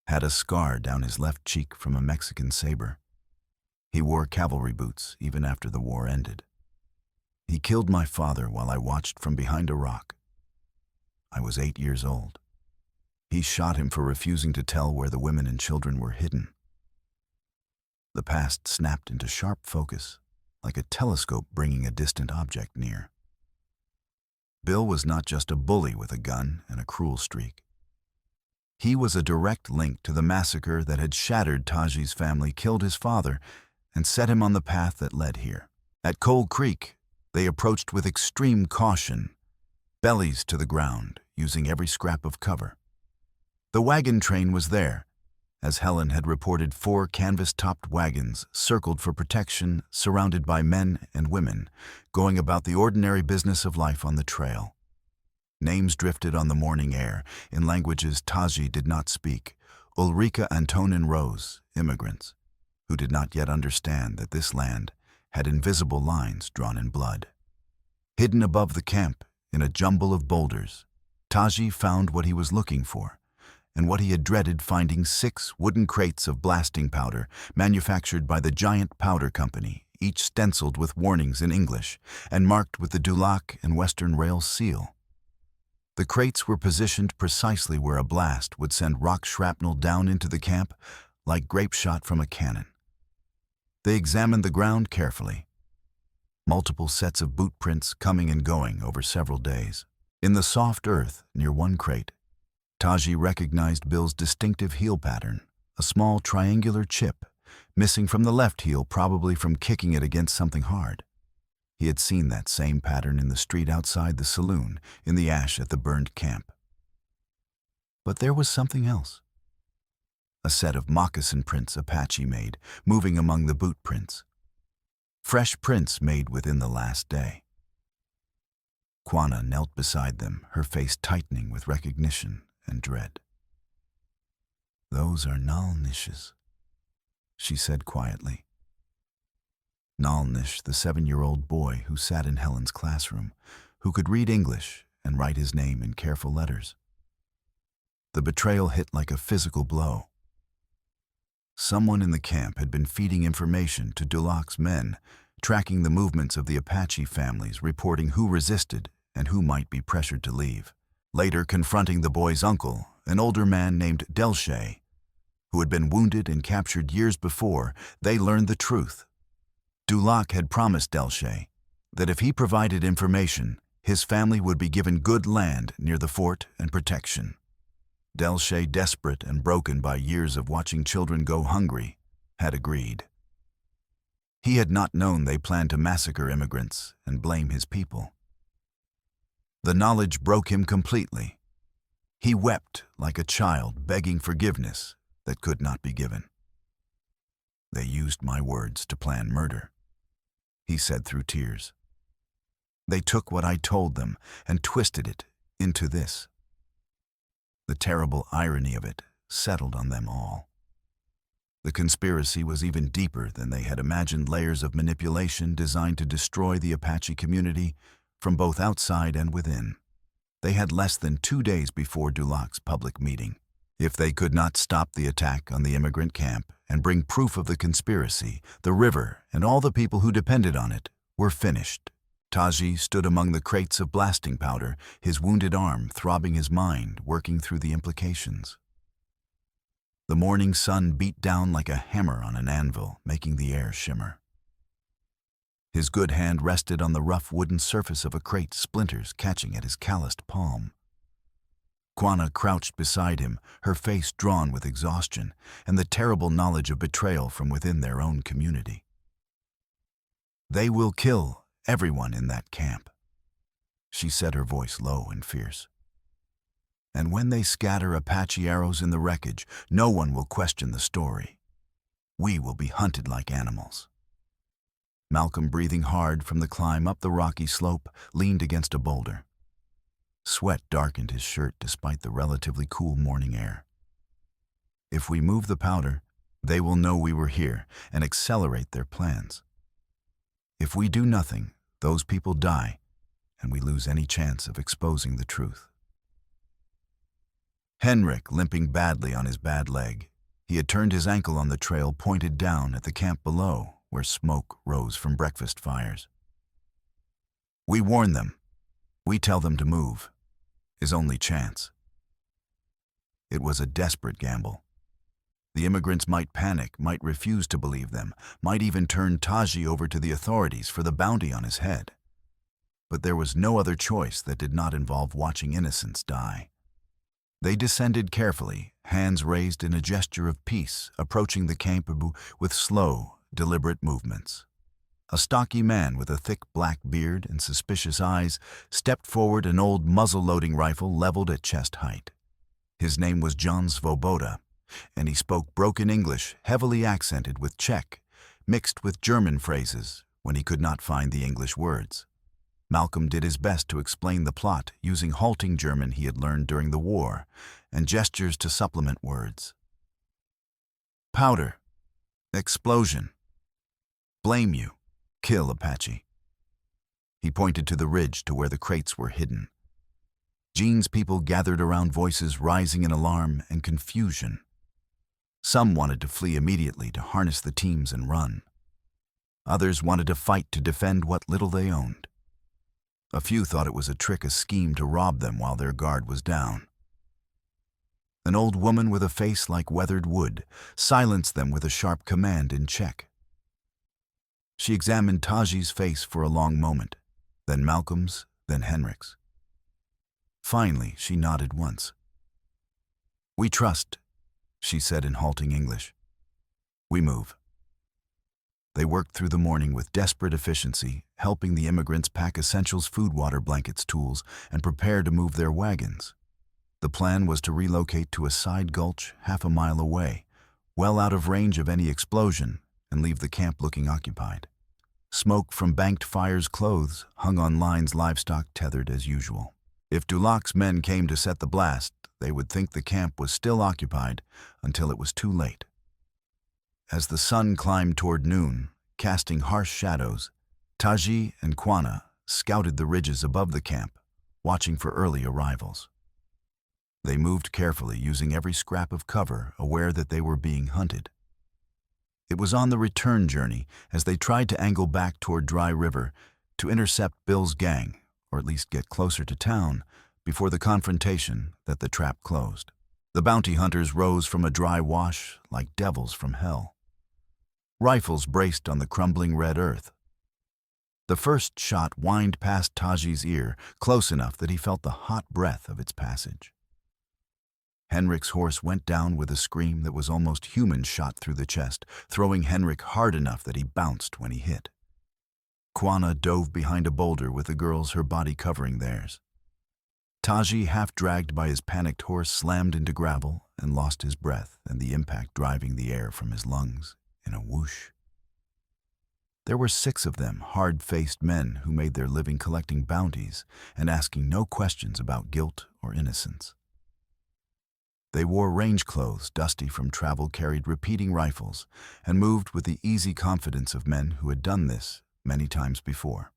had a scar down his left cheek from a Mexican saber. He wore cavalry boots even after the war ended. He killed my father while I watched from behind a rock. I was 8 years old. He shot him for refusing to tell where the women and children were hidden. The past snapped into sharp focus, like a telescope bringing a distant object near. Bill was not just a bully with a gun and a cruel streak. He was a direct link to the massacre that had shattered Taji's family, killed his father, and set him on the path that led here. At Coal Creek, they approached with extreme caution, bellies to the ground, using every scrap of cover. The wagon train was there. As Helen had reported, 4 canvas-topped wagons circled for protection, surrounded by men and women, going about the ordinary business of life on the trail. Names drifted on the morning air, in languages Taji did not speak. Ulrika, Antonin, Rose, immigrants, who did not yet understand that this land had invisible lines drawn in blood. Hidden above the camp, in a jumble of boulders, Taji found what he was looking for, and what he had dreaded finding: 6 wooden crates of blasting powder manufactured by the Giant Powder Company, each stenciled with warnings in English and marked with the Dulac and Western Rail seal. The crates were positioned precisely where a blast would send rock shrapnel down into the camp like grape shot from a cannon. They examined the ground carefully. Multiple sets of boot prints coming and going over several days. In the soft earth near one crate, Taji recognized Bill's distinctive heel pattern, a small triangular chip, missing from the left heel, probably from kicking it against something hard. He had seen that same pattern in the street outside the saloon, in the ash at the burned camp. But there was something else. A set of moccasin prints Apache made, moving among the boot prints. Fresh prints made within the last day. Quanah knelt beside them, her face tightening with recognition and dread. "Those are Nalnish's," she said quietly. Nalnish, the 7-year-old boy who sat in Helen's classroom, who could read English and write his name in careful letters. The betrayal hit like a physical blow. Someone in the camp had been feeding information to Dulac's men, tracking the movements of the Apache families, reporting who resisted and who might be pressured to leave. Later, confronting the boy's uncle, an older man named Delshay, who had been wounded and captured years before, they learned the truth. Dulac had promised Delshay that if he provided information, his family would be given good land near the fort and protection. Delshay, desperate and broken by years of watching children go hungry, had agreed. He had not known they planned to massacre immigrants and blame his people. The knowledge broke him completely. He wept like a child begging forgiveness that could not be given. "They used my words to plan murder," he said through tears. "They took what I told them and twisted it into this." The terrible irony of it settled on them all. The conspiracy was even deeper than they had imagined, layers of manipulation designed to destroy the Apache community from both outside and within. They had less than 2 days before Dulac's public meeting. If they could not stop the attack on the immigrant camp and bring proof of the conspiracy, the river and all the people who depended on it were finished. Taji stood among the crates of blasting powder, his wounded arm throbbing, his mind working through the implications. The morning sun beat down like a hammer on an anvil, making the air shimmer. His good hand rested on the rough wooden surface of a crate, splinters catching at his calloused palm. Quanah crouched beside him, her face drawn with exhaustion and the terrible knowledge of betrayal from within their own community. "They will kill everyone in that camp," she said, her voice low and fierce. "And when they scatter Apache arrows in the wreckage, no one will question the story. We will be hunted like animals." Malcolm, breathing hard from the climb up the rocky slope, leaned against a boulder. Sweat darkened his shirt despite the relatively cool morning air. "If we move the powder, they will know we were here and accelerate their plans. If we do nothing, those people die, and we lose any chance of exposing the truth." Henrik, limping badly on his bad leg, he had turned his ankle on the trail, pointed down at the camp below, where smoke rose from breakfast fires. "We warn them. We tell them to move. His only chance." It was a desperate gamble. The immigrants might panic, might refuse to believe them, might even turn Taji over to the authorities for the bounty on his head. But there was no other choice that did not involve watching innocents die. They descended carefully, hands raised in a gesture of peace, approaching the camp with slow, deliberate movements. A stocky man with a thick black beard and suspicious eyes stepped forward, an old muzzle-loading rifle leveled at chest height. His name was John Svoboda, and he spoke broken English, heavily accented with Czech, mixed with German phrases when he could not find the English words. Malcolm did his best to explain the plot, using halting German he had learned during the war, and gestures to supplement words. "Powder. Explosion. Blame you. Kill Apache." He pointed to the ridge to where the crates were hidden. Jean's people gathered around, voices rising in alarm and confusion. Some wanted to flee immediately to harness the teams and run. Others wanted to fight to defend what little they owned. A few thought it was a trick, a scheme to rob them while their guard was down. An old woman with a face like weathered wood silenced them with a sharp command in Czech. She examined Taji's face for a long moment, then Malcolm's, then Henrik's. Finally, she nodded once. "We trust," she said in halting English. "We move." They worked through the morning with desperate efficiency, helping the immigrants pack essentials, food, water, blankets, tools, and prepare to move their wagons. The plan was to relocate to a side gulch half a mile away, well out of range of any explosion, and leave the camp looking occupied. Smoke from banked fires, clothes hung on lines, livestock tethered as usual. If Dulac's men came to set the blast, they would think the camp was still occupied until it was too late. As the sun climbed toward noon, casting harsh shadows, Taji and Quanah scouted the ridges above the camp, watching for early arrivals. They moved carefully, using every scrap of cover, aware that they were being hunted. It was on the return journey, as they tried to angle back toward Dry River to intercept Bill's gang, or at least get closer to town, before the confrontation, that the trap closed. The bounty hunters rose from a dry wash like devils from hell. Rifles braced on the crumbling red earth. The first shot whined past Taji's ear, close enough that he felt the hot breath of its passage. Henrik's horse went down with a scream that was almost human, shot through the chest, throwing Henrik hard enough that he bounced when he hit. Quanah dove behind a boulder with the girls, her body covering theirs. Taji, half dragged by his panicked horse, slammed into gravel and lost his breath, and the impact driving the air from his lungs in a whoosh. There were 6 of them, hard-faced men who made their living collecting bounties and asking no questions about guilt or innocence. They wore range clothes, dusty from travel, carried repeating rifles, and moved with the easy confidence of men who had done this many times before.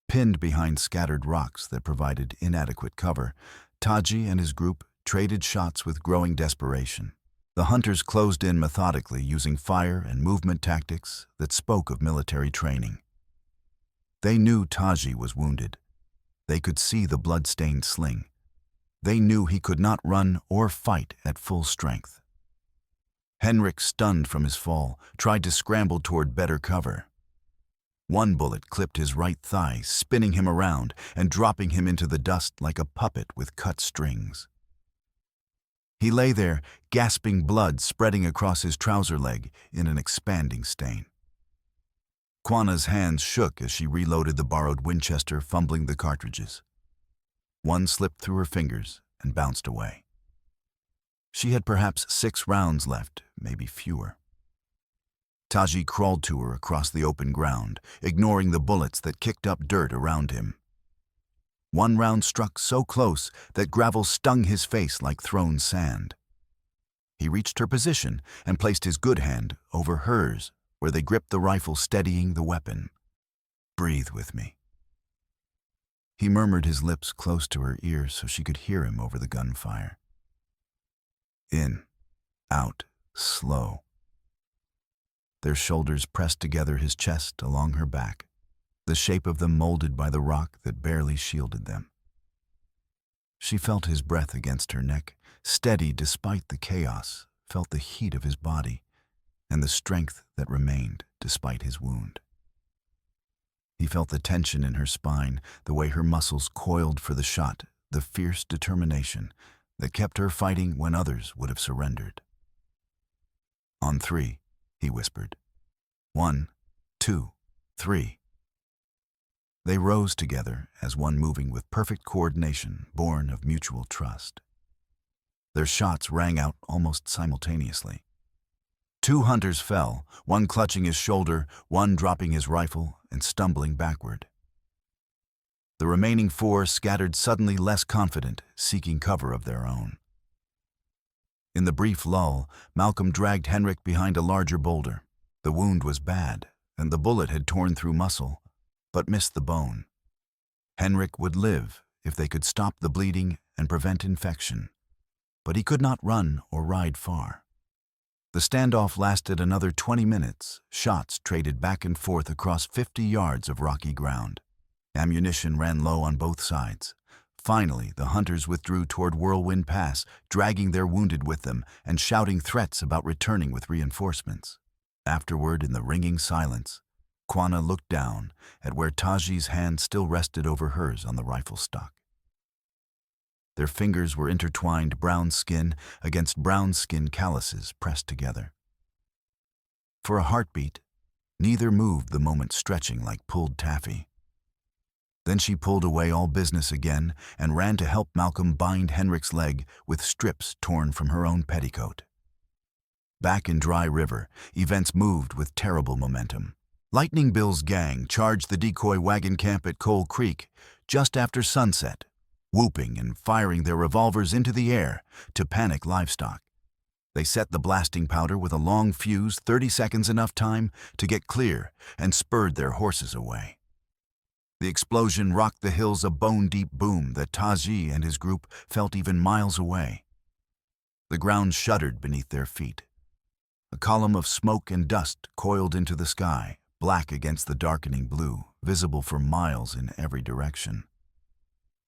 Pinned behind scattered rocks that provided inadequate cover, Taji and his group traded shots with growing desperation. The hunters closed in methodically, using fire and movement tactics that spoke of military training. They knew Taji was wounded. They could see the blood-stained sling. They knew he could not run or fight at full strength. Henrik, stunned from his fall, tried to scramble toward better cover. One bullet clipped his right thigh, spinning him around and dropping him into the dust like a puppet with cut strings. He lay there, gasping blood spreading across his trouser leg in an expanding stain. Quanah's hands shook as she reloaded the borrowed Winchester, fumbling the cartridges. One slipped through her fingers and bounced away. She had perhaps 6 rounds left, maybe fewer. Taji crawled to her across the open ground, ignoring the bullets that kicked up dirt around him. One round struck so close that gravel stung his face like thrown sand. He reached her position and placed his good hand over hers, where they gripped the rifle, steadying the weapon. "Breathe with me." He murmured, his lips close to her ear so she could hear him over the gunfire. In, out, slow. Their shoulders pressed together, his chest along her back, the shape of them molded by the rock that barely shielded them. She felt his breath against her neck, steady despite the chaos, felt the heat of his body and the strength that remained despite his wound. He felt the tension in her spine, the way her muscles coiled for the shot, the fierce determination that kept her fighting when others would have surrendered. "On 3, he whispered. 1, 2, 3. They rose together as one, moving with perfect coordination born of mutual trust. Their shots rang out almost simultaneously. 2 hunters fell, one clutching his shoulder, one dropping his rifle and stumbling backward. The remaining 4 scattered, suddenly less confident, seeking cover of their own. In the brief lull, Malcolm dragged Henrik behind a larger boulder. The wound was bad, and the bullet had torn through muscle, but missed the bone. Henrik would live if they could stop the bleeding and prevent infection, but he could not run or ride far. The standoff lasted another 20 minutes, shots traded back and forth across 50 yards of rocky ground. Ammunition ran low on both sides. Finally, the hunters withdrew toward Whirlwind Pass, dragging their wounded with them and shouting threats about returning with reinforcements. Afterward, in the ringing silence, Quanah looked down at where Taji's hand still rested over hers on the rifle stock. Their fingers were intertwined, brown skin against brown skin, calluses pressed together. For a heartbeat, neither moved, the moment stretching like pulled taffy. Then she pulled away all business again and ran to help Malcolm bind Henrik's leg with strips torn from her own petticoat. Back in Dry River, events moved with terrible momentum. Lightning Bill's gang charged the decoy wagon camp at Coal Creek just after sunset, whooping and firing their revolvers into the air to panic livestock. They set the blasting powder with a long fuse, 30 seconds enough time to get clear, and spurred their horses away. The explosion rocked the hills, a bone-deep boom that Taji and his group felt even miles away. The ground shuddered beneath their feet. A column of smoke and dust coiled into the sky, black against the darkening blue, visible for miles in every direction.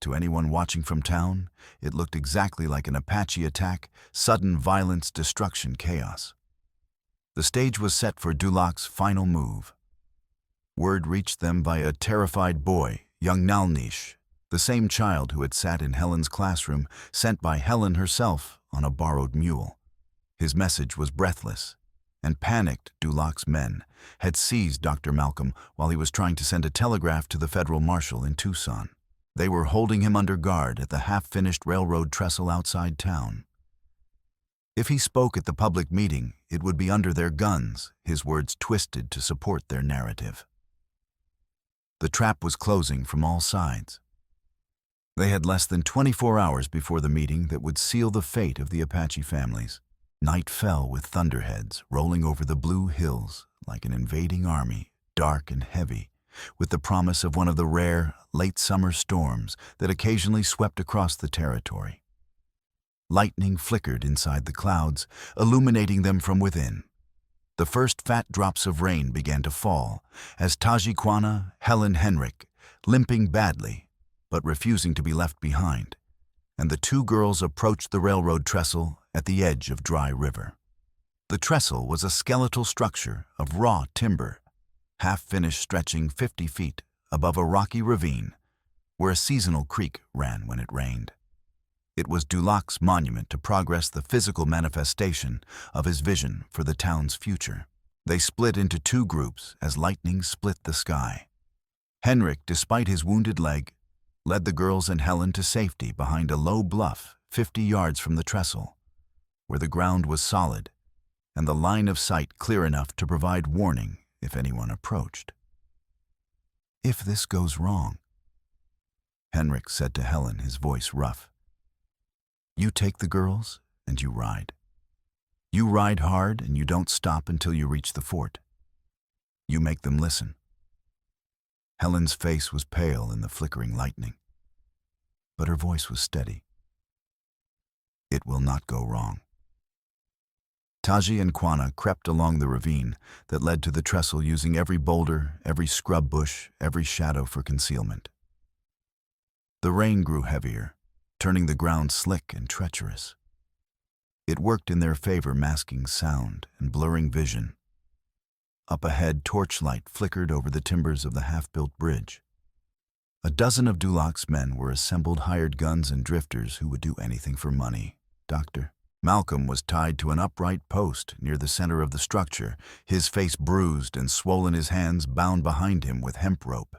To anyone watching from town, it looked exactly like an Apache attack, sudden violence, destruction, chaos. The stage was set for Dulac's final move. Word reached them by a terrified boy, young Nalnish, the same child who had sat in Helen's classroom, sent by Helen herself on a borrowed mule. His message was breathless, and panicked Dulac's men had seized Dr. Malcolm while he was trying to send a telegraph to the federal marshal in Tucson. They were holding him under guard at the half-finished railroad trestle outside town. If he spoke at the public meeting, it would be under their guns, his words twisted to support their narrative. The trap was closing from all sides. They had less than 24 hours before the meeting that would seal the fate of the Apache families. Night fell with thunderheads rolling over the blue hills like an invading army, dark and heavy, with the promise of one of the rare, late summer storms that occasionally swept across the territory. Lightning flickered inside the clouds, illuminating them from within. The first fat drops of rain began to fall as Taji, Quanah, Helen, Henrik, limping badly, but refusing to be left behind, and the 2 girls approached the railroad trestle at the edge of Dry River. The trestle was a skeletal structure of raw timber, half-finished, stretching 50 feet above a rocky ravine where a seasonal creek ran when it rained. It was Dulac's monument to progress, the physical manifestation of his vision for the town's future. They split into two groups as lightning split the sky. Henrik, despite his wounded leg, led the girls and Helen to safety behind a low bluff 50 yards from the trestle, where the ground was solid and the line of sight clear enough to provide warning if anyone approached. "If this goes wrong," Henrik said to Helen, his voice rough, "you take the girls and you ride. You ride hard and you don't stop until you reach the fort. You make them listen." Helen's face was pale in the flickering lightning, but her voice was steady. "It will not go wrong." Taji and Quanah crept along the ravine that led to the trestle, using every boulder, every scrub bush, every shadow for concealment. The rain grew heavier, turning the ground slick and treacherous. It worked in their favor, masking sound and blurring vision. Up ahead, torchlight flickered over the timbers of the half-built bridge. A dozen of Dulac's men were assembled, hired guns and drifters who would do anything for money. Dr. Malcolm was tied to an upright post near the center of the structure, his face bruised and swollen, his hands bound behind him with hemp rope.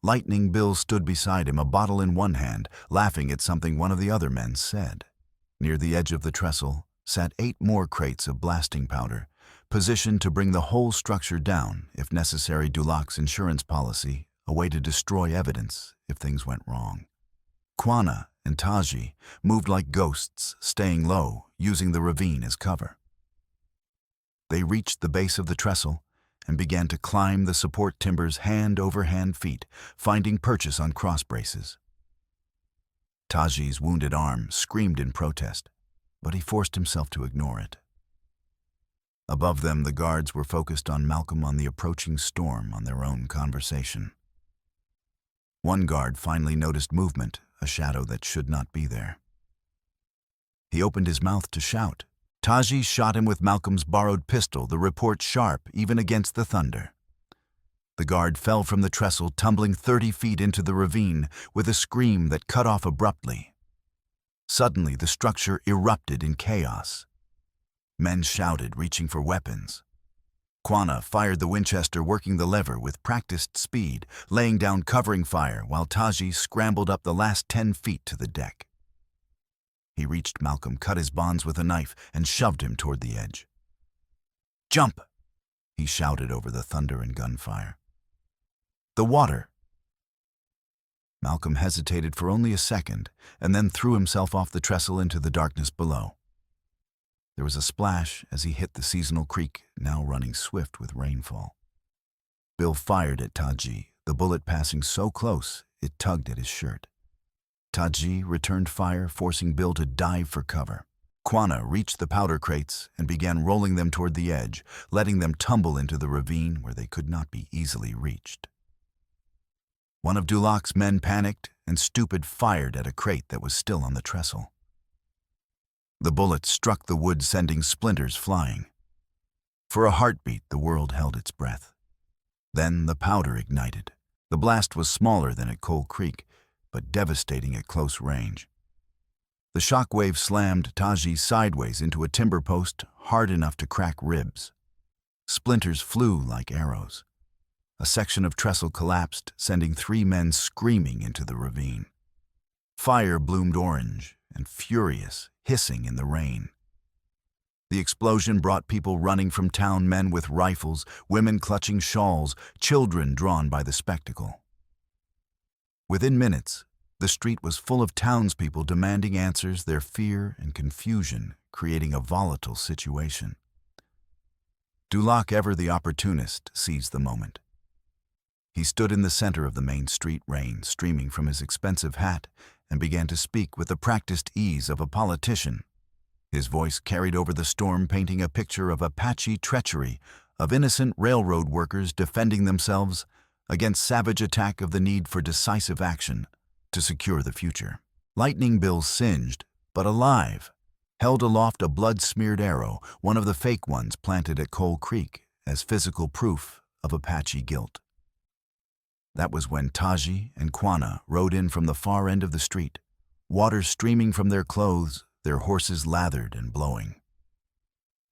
Lightning Bill stood beside him, a bottle in one hand, laughing at something one of the other men said. Near the edge of the trestle sat 8 more crates of blasting powder, positioned to bring the whole structure down if necessary. Dulac's insurance policy, a way to destroy evidence if things went wrong. Quanah and Taji moved like ghosts, staying low, using the ravine as cover. They reached the base of the trestle and began to climb the support timbers hand over hand feet, finding purchase on cross braces. Taji's wounded arm screamed in protest, but he forced himself to ignore it. Above them, the guards were focused on Malcolm, on the approaching storm, on their own conversation. One guard finally noticed movement, a shadow that should not be there. He opened his mouth to shout. Taji shot him with Malcolm's borrowed pistol, the report sharp even against the thunder. The guard fell from the trestle, tumbling 30 feet into the ravine with a scream that cut off abruptly. Suddenly, the structure erupted in chaos. Men shouted, reaching for weapons. Quanah fired the Winchester, working the lever with practiced speed, laying down covering fire while Taji scrambled up the last 10 feet to the deck. He reached Malcolm, cut his bonds with a knife, and shoved him toward the edge. "Jump!" he shouted over the thunder and gunfire. "The water!" Malcolm hesitated for only a second and then threw himself off the trestle into the darkness below. There was a splash as he hit the seasonal creek, now running swift with rainfall. Bill fired at Taji, the bullet passing so close it tugged at his shirt. Taji returned fire, forcing Bill to dive for cover. Quanah reached the powder crates and began rolling them toward the edge, letting them tumble into the ravine where they could not be easily reached. One of Dulac's men panicked and, stupid, fired at a crate that was still on the trestle. The bullet struck the wood, sending splinters flying. For a heartbeat, the world held its breath. Then the powder ignited. The blast was smaller than at Coal Creek, but devastating at close range. The shock wave slammed Taji sideways into a timber post, hard enough to crack ribs. Splinters flew like arrows. A section of trestle collapsed, sending 3 men screaming into the ravine. Fire bloomed orange and furious, hissing in the rain. The explosion brought people running from town, men with rifles, women clutching shawls, children drawn by the spectacle. Within minutes, the street was full of townspeople demanding answers, their fear and confusion creating a volatile situation. Dulac, ever the opportunist, seized the moment. He stood in the center of the main street, rain streaming from his expensive hat, and began to speak with the practiced ease of a politician. His voice carried over the storm, painting a picture of Apache treachery, of innocent railroad workers defending themselves against savage attack, of the need for decisive action to secure the future. Lightning Bill singed, but alive, held aloft a blood-smeared arrow, one of the fake ones planted at Coal Creek, as physical proof of Apache guilt. That was when Taji and Quanah rode in from the far end of the street, water streaming from their clothes, their horses lathered and blowing.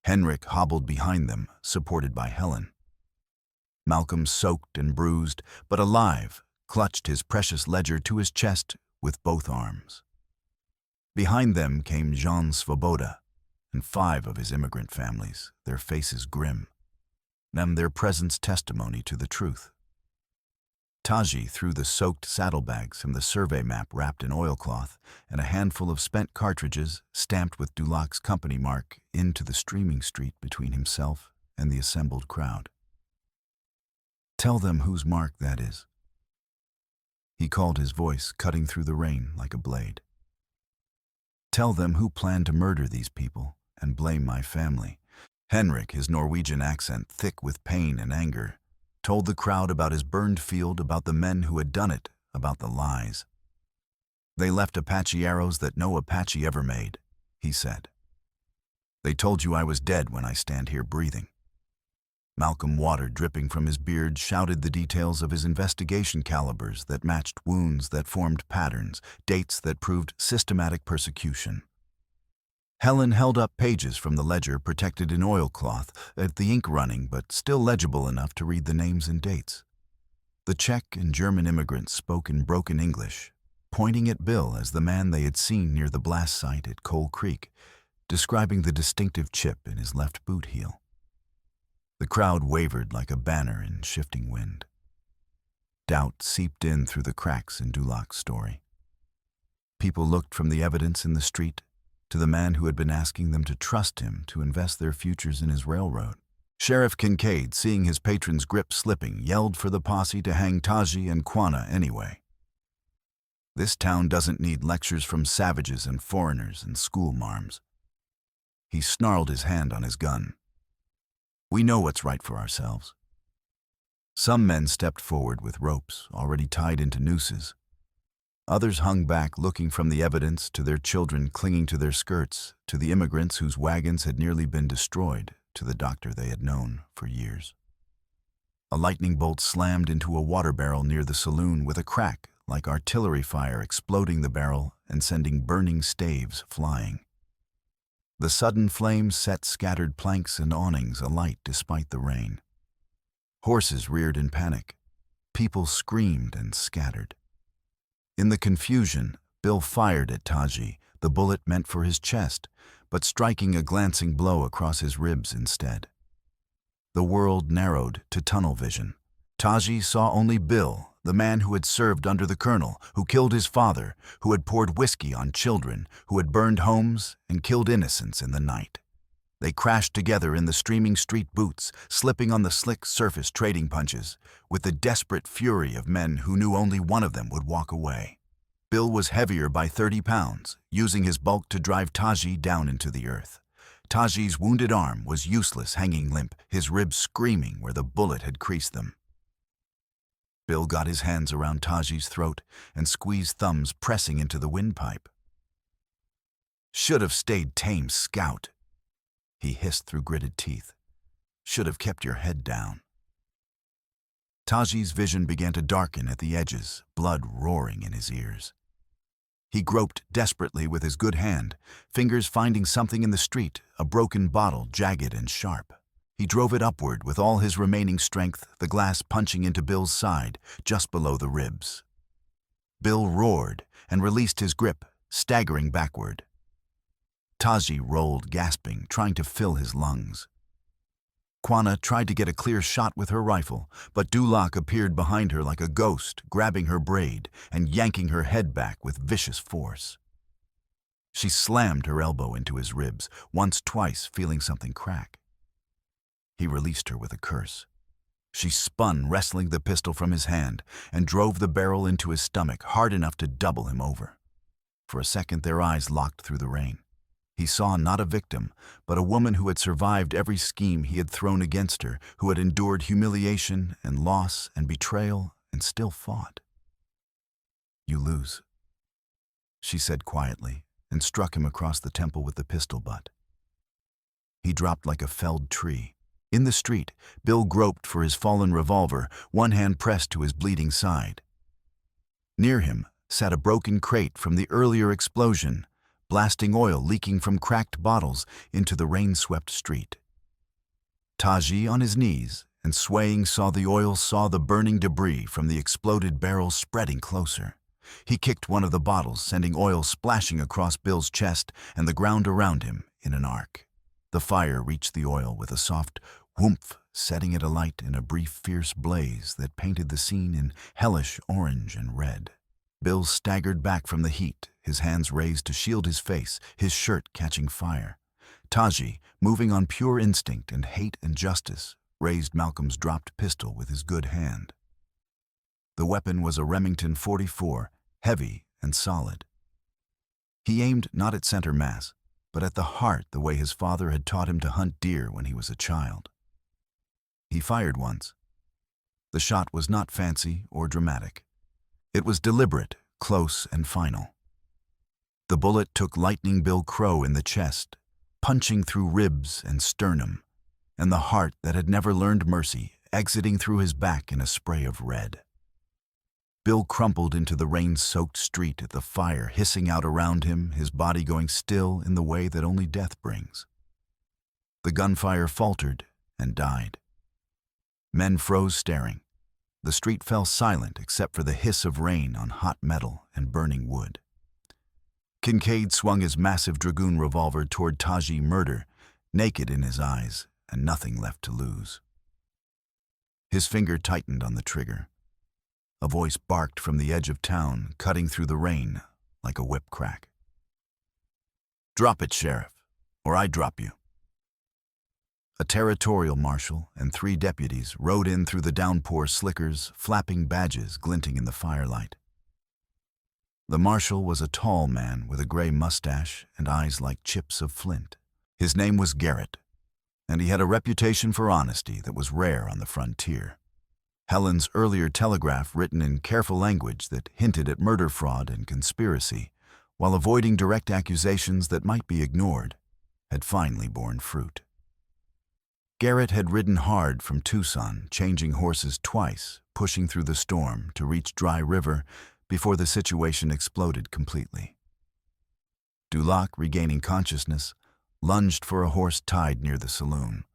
Henrik hobbled behind them, supported by Helen. Malcolm, soaked and bruised, but alive, clutched his precious ledger to his chest with both arms. Behind them came Jean Svoboda and 5 of his immigrant families, their faces grim, their presence testimony to the truth. Taji threw the soaked saddlebags and the survey map wrapped in oilcloth and a handful of spent cartridges stamped with Dulac's company mark into the streaming street between himself and the assembled crowd. "Tell them whose mark that is." He called, his voice cutting through the rain like a blade. "Tell them who planned to murder these people and blame my family." Henrik, his Norwegian accent thick with pain and anger, told the crowd about his burned field, about the men who had done it, about the lies. "They left Apache arrows that no Apache ever made," he said. "They told you I was dead when I stand here breathing." Malcolm, water dripping from his beard, shouted the details of his investigation, calibers that matched wounds that formed patterns, dates that proved systematic persecution. Helen held up pages from the ledger protected in oilcloth, the ink running but still legible enough to read the names and dates. The Czech and German immigrants spoke in broken English, pointing at Bill as the man they had seen near the blast site at Coal Creek, describing the distinctive chip in his left boot heel. The crowd wavered like a banner in shifting wind. Doubt seeped in through the cracks in Dulac's story. People looked from the evidence in the street to the man who had been asking them to trust him to invest their futures in his railroad. Sheriff Kincaid, seeing his patron's grip slipping, yelled for the posse to hang Taji and Quanah anyway. "This town doesn't need lectures from savages and foreigners and school marms." He snarled his hand on his gun. "We know what's right for ourselves." Some men stepped forward with ropes already tied into nooses. Others hung back, looking from the evidence to their children clinging to their skirts, to the immigrants whose wagons had nearly been destroyed, to the doctor they had known for years. A lightning bolt slammed into a water barrel near the saloon with a crack like artillery fire, exploding the barrel and sending burning staves flying. The sudden flame set scattered planks and awnings alight despite the rain. Horses reared in panic. People screamed and scattered. In the confusion, Bill fired at Taji, the bullet meant for his chest, but striking a glancing blow across his ribs instead. The world narrowed to tunnel vision. Taji saw only Bill, the man who had served under the colonel, who killed his father, who had poured whiskey on children, who had burned homes and killed innocents in the night. They crashed together in the streaming street boots, slipping on the slick surface trading punches, with the desperate fury of men who knew only one of them would walk away. Bill was heavier by 30 pounds, using his bulk to drive Taji down into the earth. Taji's wounded arm was useless, hanging limp, his ribs screaming where the bullet had creased them. Bill got his hands around Taji's throat and squeezed thumbs pressing into the windpipe. "Should have stayed tame, scout," he hissed through gritted teeth. "Should have kept your head down." Taji's vision began to darken at the edges, blood roaring in his ears. He groped desperately with his good hand, fingers finding something in the street, a broken bottle, jagged and sharp. He drove it upward with all his remaining strength, the glass punching into Bill's side, just below the ribs. Bill roared and released his grip, staggering backward. Taji rolled, gasping, trying to fill his lungs. Quanah tried to get a clear shot with her rifle, but Dulac appeared behind her like a ghost, grabbing her braid and yanking her head back with vicious force. She slammed her elbow into his ribs, once, twice, feeling something crack. He released her with a curse. She spun, wresting the pistol from his hand, and drove the barrel into his stomach hard enough to double him over. For a second, their eyes locked through the rain. He saw not a victim, but a woman who had survived every scheme he had thrown against her, who had endured humiliation and loss and betrayal and still fought. "You lose," she said quietly, and struck him across the temple with the pistol butt. He dropped like a felled tree. In the street, Bill groped for his fallen revolver, one hand pressed to his bleeding side. Near him sat a broken crate from the earlier explosion, blasting oil leaking from cracked bottles into the rain-swept street. Taji, on his knees and swaying, saw the burning debris from the exploded barrel spreading closer. He kicked one of the bottles, sending oil splashing across Bill's chest and the ground around him in an arc. The fire reached the oil with a soft whoomph, setting it alight in a brief, fierce blaze that painted the scene in hellish orange and red. Bill staggered back from the heat, his hands raised to shield his face, his shirt catching fire. Taji, moving on pure instinct and hate and justice, raised Malcolm's dropped pistol with his good hand. The weapon was a Remington .44, heavy and solid. He aimed not at center mass, but at the heart, the way his father had taught him to hunt deer when he was a child. He fired once. The shot was not fancy or dramatic. It was deliberate, close, and final. The bullet took Lightning Bill Crow in the chest, punching through ribs and sternum, and the heart that had never learned mercy exiting through his back in a spray of red. Bill crumpled into the rain-soaked street at the fire hissing out around him, his body going still in the way that only death brings. The gunfire faltered and died. Men froze staring. The street fell silent except for the hiss of rain on hot metal and burning wood. Kincaid swung his massive dragoon revolver toward Taji Murder, naked in his eyes and nothing left to lose. His finger tightened on the trigger. A voice barked from the edge of town, cutting through the rain like a whip crack. "Drop it, Sheriff, or I drop you." A territorial marshal and 3 deputies rode in through the downpour slickers, flapping badges glinting in the firelight. The marshal was a tall man with a gray mustache and eyes like chips of flint. His name was Garrett, and he had a reputation for honesty that was rare on the frontier. Helen's earlier telegraph, written in careful language that hinted at murder, fraud, and conspiracy, while avoiding direct accusations that might be ignored, had finally borne fruit. Garrett had ridden hard from Tucson, changing horses twice, pushing through the storm to reach Dry River before the situation exploded completely. Dulac, regaining consciousness, lunged for a horse tied near the saloon.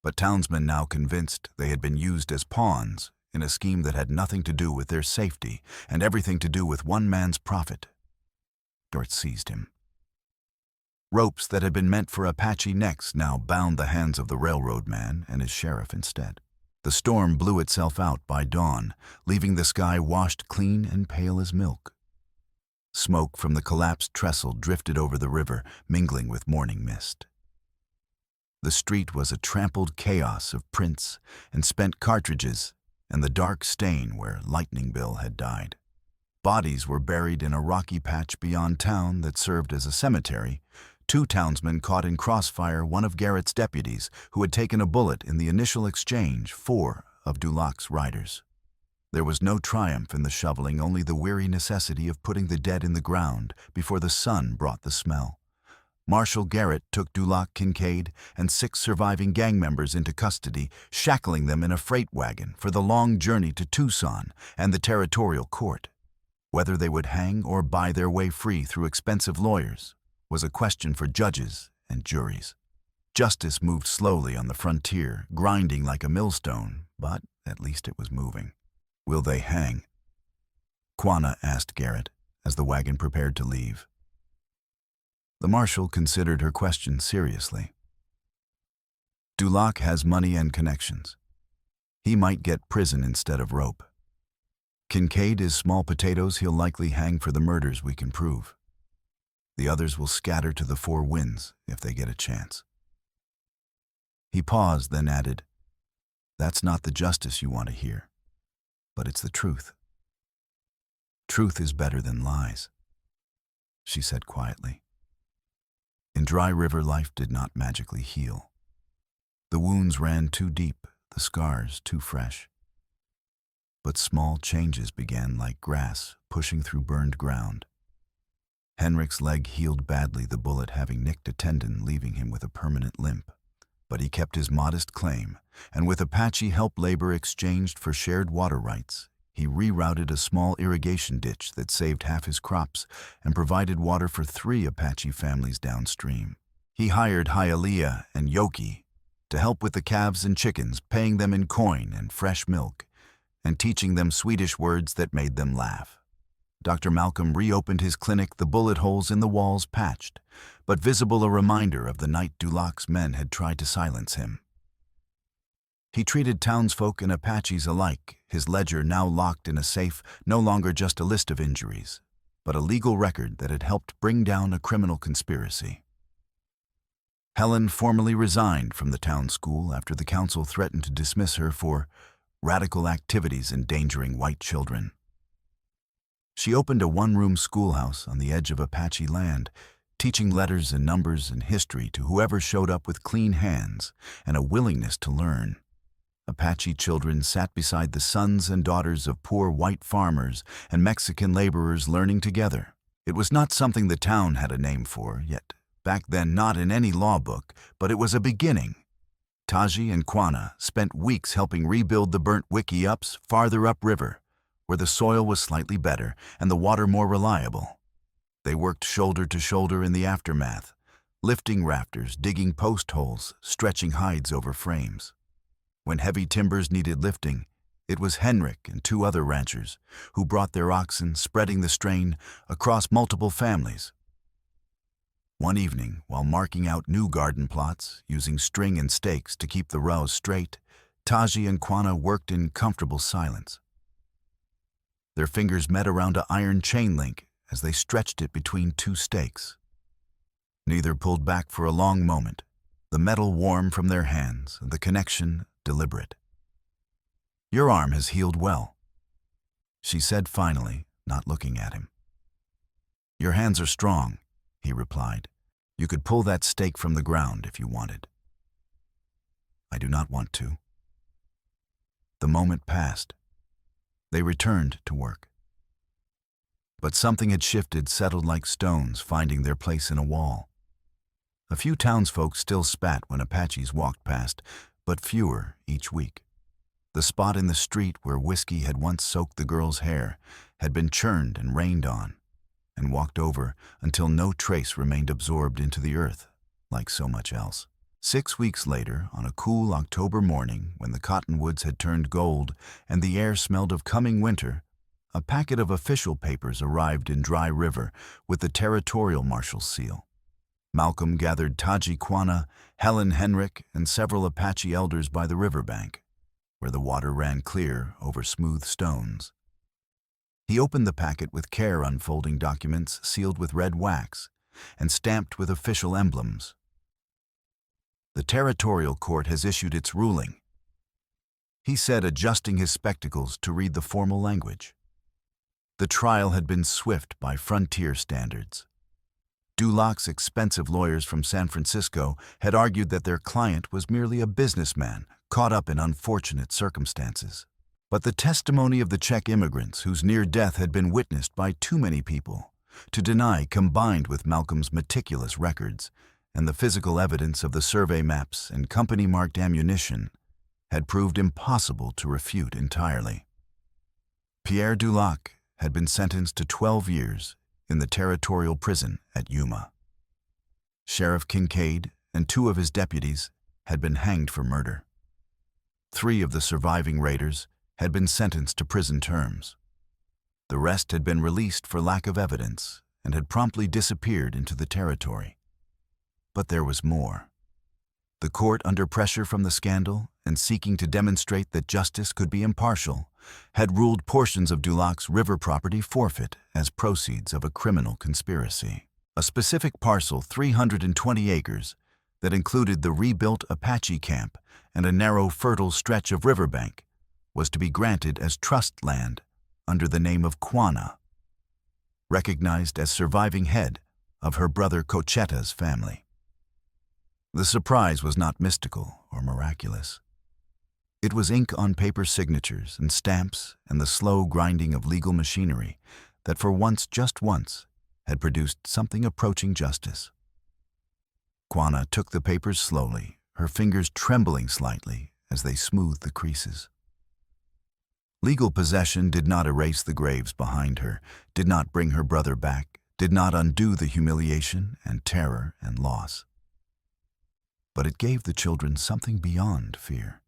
But townsmen, now convinced they had been used as pawns in a scheme that had nothing to do with their safety and everything to do with one man's profit, Garrett seized him. Ropes that had been meant for Apache necks now bound the hands of the railroad man and his sheriff instead. The storm blew itself out by dawn, leaving the sky washed clean and pale as milk. Smoke from the collapsed trestle drifted over the river, mingling with morning mist. The street was a trampled chaos of prints and spent cartridges and the dark stain where Lightning Bill had died. Bodies were buried in a rocky patch beyond town that served as a cemetery. 2 townsmen caught in crossfire one of Garrett's deputies, who had taken a bullet in the initial exchange, 4 of Dulac's riders. There was no triumph in the shoveling, only the weary necessity of putting the dead in the ground before the sun brought the smell. Marshal Garrett took Dulac, Kincaid, and 6 surviving gang members into custody, shackling them in a freight wagon for the long journey to Tucson and the territorial court. Whether they would hang or buy their way free through expensive lawyers was a question for judges and juries. Justice moved slowly on the frontier, grinding like a millstone, but at least it was moving. "Will they hang?" Quanah asked Garrett as the wagon prepared to leave. The marshal considered her question seriously. "Dulac has money and connections. He might get prison instead of rope. Kincaid is small potatoes. He'll likely hang for the murders we can prove. The others will scatter to the 4 winds if they get a chance." He paused, then added, "That's not the justice you want to hear, but it's the truth. Truth is better than lies," she said quietly. In Dry River, life did not magically heal. The wounds ran too deep, the scars too fresh. But small changes began like grass pushing through burned ground. Henrik's leg healed badly, the bullet having nicked a tendon, leaving him with a permanent limp. But he kept his modest claim, and with Apache help labor exchanged for shared water rights, he rerouted a small irrigation ditch that saved half his crops and provided water for 3 Apache families downstream. He hired Hialeah and Yoki to help with the calves and chickens, paying them in coin and fresh milk, and teaching them Swedish words that made them laugh. Dr. Malcolm reopened his clinic, the bullet holes in the walls patched, but visible, a reminder of the night Dulac's men had tried to silence him. He treated townsfolk and Apaches alike, his ledger now locked in a safe, no longer just a list of injuries, but a legal record that had helped bring down a criminal conspiracy. Helen formally resigned from the town school after the council threatened to dismiss her for radical activities endangering white children. She opened a one-room schoolhouse on the edge of Apache land, teaching letters and numbers and history to whoever showed up with clean hands and a willingness to learn. Apache children sat beside the sons and daughters of poor white farmers and Mexican laborers, learning together. It was not something the town had a name for, yet back then not in any law book, but it was a beginning. Taji and Quanah spent weeks helping rebuild the burnt wickiups farther upriver, where the soil was slightly better and the water more reliable. They worked shoulder to shoulder in the aftermath, lifting rafters, digging post holes, stretching hides over frames. When heavy timbers needed lifting, it was Henrik and 2 other ranchers who brought their oxen, spreading the strain across multiple families. One evening, while marking out new garden plots, using string and stakes to keep the rows straight, Taji and Quanah worked in comfortable silence. Their fingers met around an iron chain link as they stretched it between 2 stakes. Neither pulled back for a long moment, the metal warm from their hands, the connection deliberate. "Your arm has healed well," she said finally, not looking at him. "Your hands are strong," he replied. "You could pull that stake from the ground if you wanted." "I do not want to." The moment passed. They returned to work. But something had shifted, settled like stones, finding their place in a wall. A few townsfolk still spat when Apaches walked past, but fewer each week. The spot in the street where whiskey had once soaked the girl's hair had been churned and rained on, and walked over until no trace remained, absorbed into the earth, like so much else. 6 weeks later, on a cool October morning, when the cottonwoods had turned gold and the air smelled of coming winter, a packet of official papers arrived in Dry River with the territorial marshal's seal. Malcolm gathered Taji, Quanah, Helen, Henrik, and several Apache elders by the riverbank, where the water ran clear over smooth stones. He opened the packet with care, unfolding documents sealed with red wax and stamped with official emblems. "The territorial court has issued its ruling," he said, adjusting his spectacles to read the formal language. The trial had been swift by frontier standards. Dulac's expensive lawyers from San Francisco had argued that their client was merely a businessman caught up in unfortunate circumstances. But the testimony of the Czech immigrants, whose near death had been witnessed by too many people to deny, combined with Malcolm's meticulous records and the physical evidence of the survey maps and company-marked ammunition, had proved impossible to refute entirely. Pierre Dulac had been sentenced to 12 years in the territorial prison at Yuma. Sheriff Kincaid and 2 of his deputies had been hanged for murder. 3 of the surviving raiders had been sentenced to prison terms. The rest had been released for lack of evidence and had promptly disappeared into the territory. But there was more. The court, under pressure from the scandal and seeking to demonstrate that justice could be impartial, had ruled portions of Dulac's river property forfeit as proceeds of a criminal conspiracy. A specific parcel, 320 acres, that included the rebuilt Apache camp and a narrow, fertile stretch of riverbank, was to be granted as trust land under the name of Quanah, recognized as surviving head of her brother Cochetta's family. The surprise was not mystical or miraculous. It was ink on paper signatures and stamps and the slow grinding of legal machinery that for once, just once, had produced something approaching justice. Quanah took the papers slowly, her fingers trembling slightly as they smoothed the creases. Legal possession did not erase the graves behind her, did not bring her brother back, did not undo the humiliation and terror and loss. But it gave the children something beyond fear.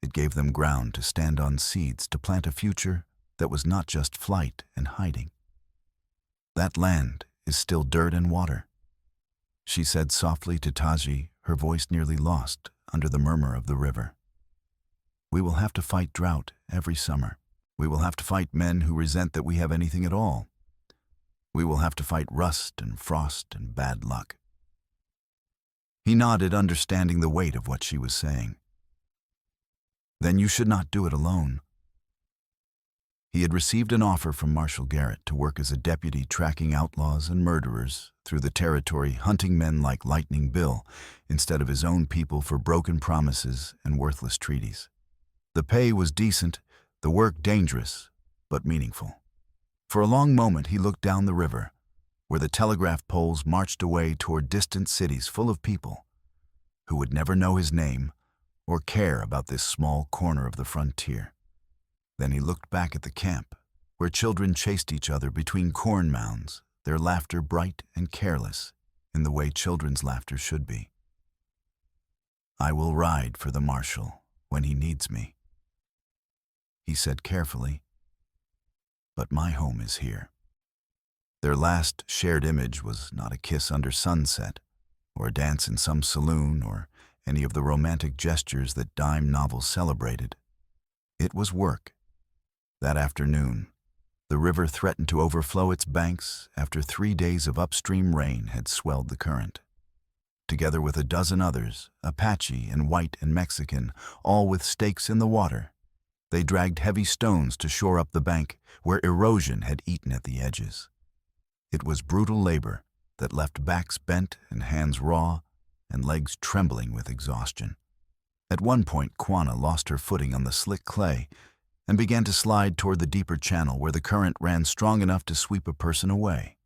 It gave them ground to stand on, seeds to plant a future that was not just flight and hiding. That land is still dirt and water, she said softly to Taji, her voice nearly lost under the murmur of the river. We will have to fight drought every summer. We will have to fight men who resent that we have anything at all. We will have to fight rust and frost and bad luck. He nodded, understanding the weight of what she was saying. Then you should not do it alone. He had received an offer from Marshal Garrett to work as a deputy tracking outlaws and murderers through the territory, hunting men like Lightning Bill instead of his own people for broken promises and worthless treaties. The pay was decent, the work dangerous, but meaningful. For a long moment he looked down the river, where the telegraph poles marched away toward distant cities full of people who would never know his name or care about this small corner of the frontier. Then he looked back at the camp, where children chased each other between corn mounds, their laughter bright and careless in the way children's laughter should be. I will ride for the marshal when he needs me, he said carefully, but my home is here. Their last shared image was not a kiss under sunset, or a dance in some saloon, or any of the romantic gestures that dime novels celebrated. It was work. That afternoon, the river threatened to overflow its banks after 3 days of upstream rain had swelled the current. Together with a dozen others, Apache and white and Mexican, all with stakes in the water, they dragged heavy stones to shore up the bank where erosion had eaten at the edges. It was brutal labor that left backs bent and hands raw and legs trembling with exhaustion. At one point, Quanah lost her footing on the slick clay and began to slide toward the deeper channel where the current ran strong enough to sweep a person away.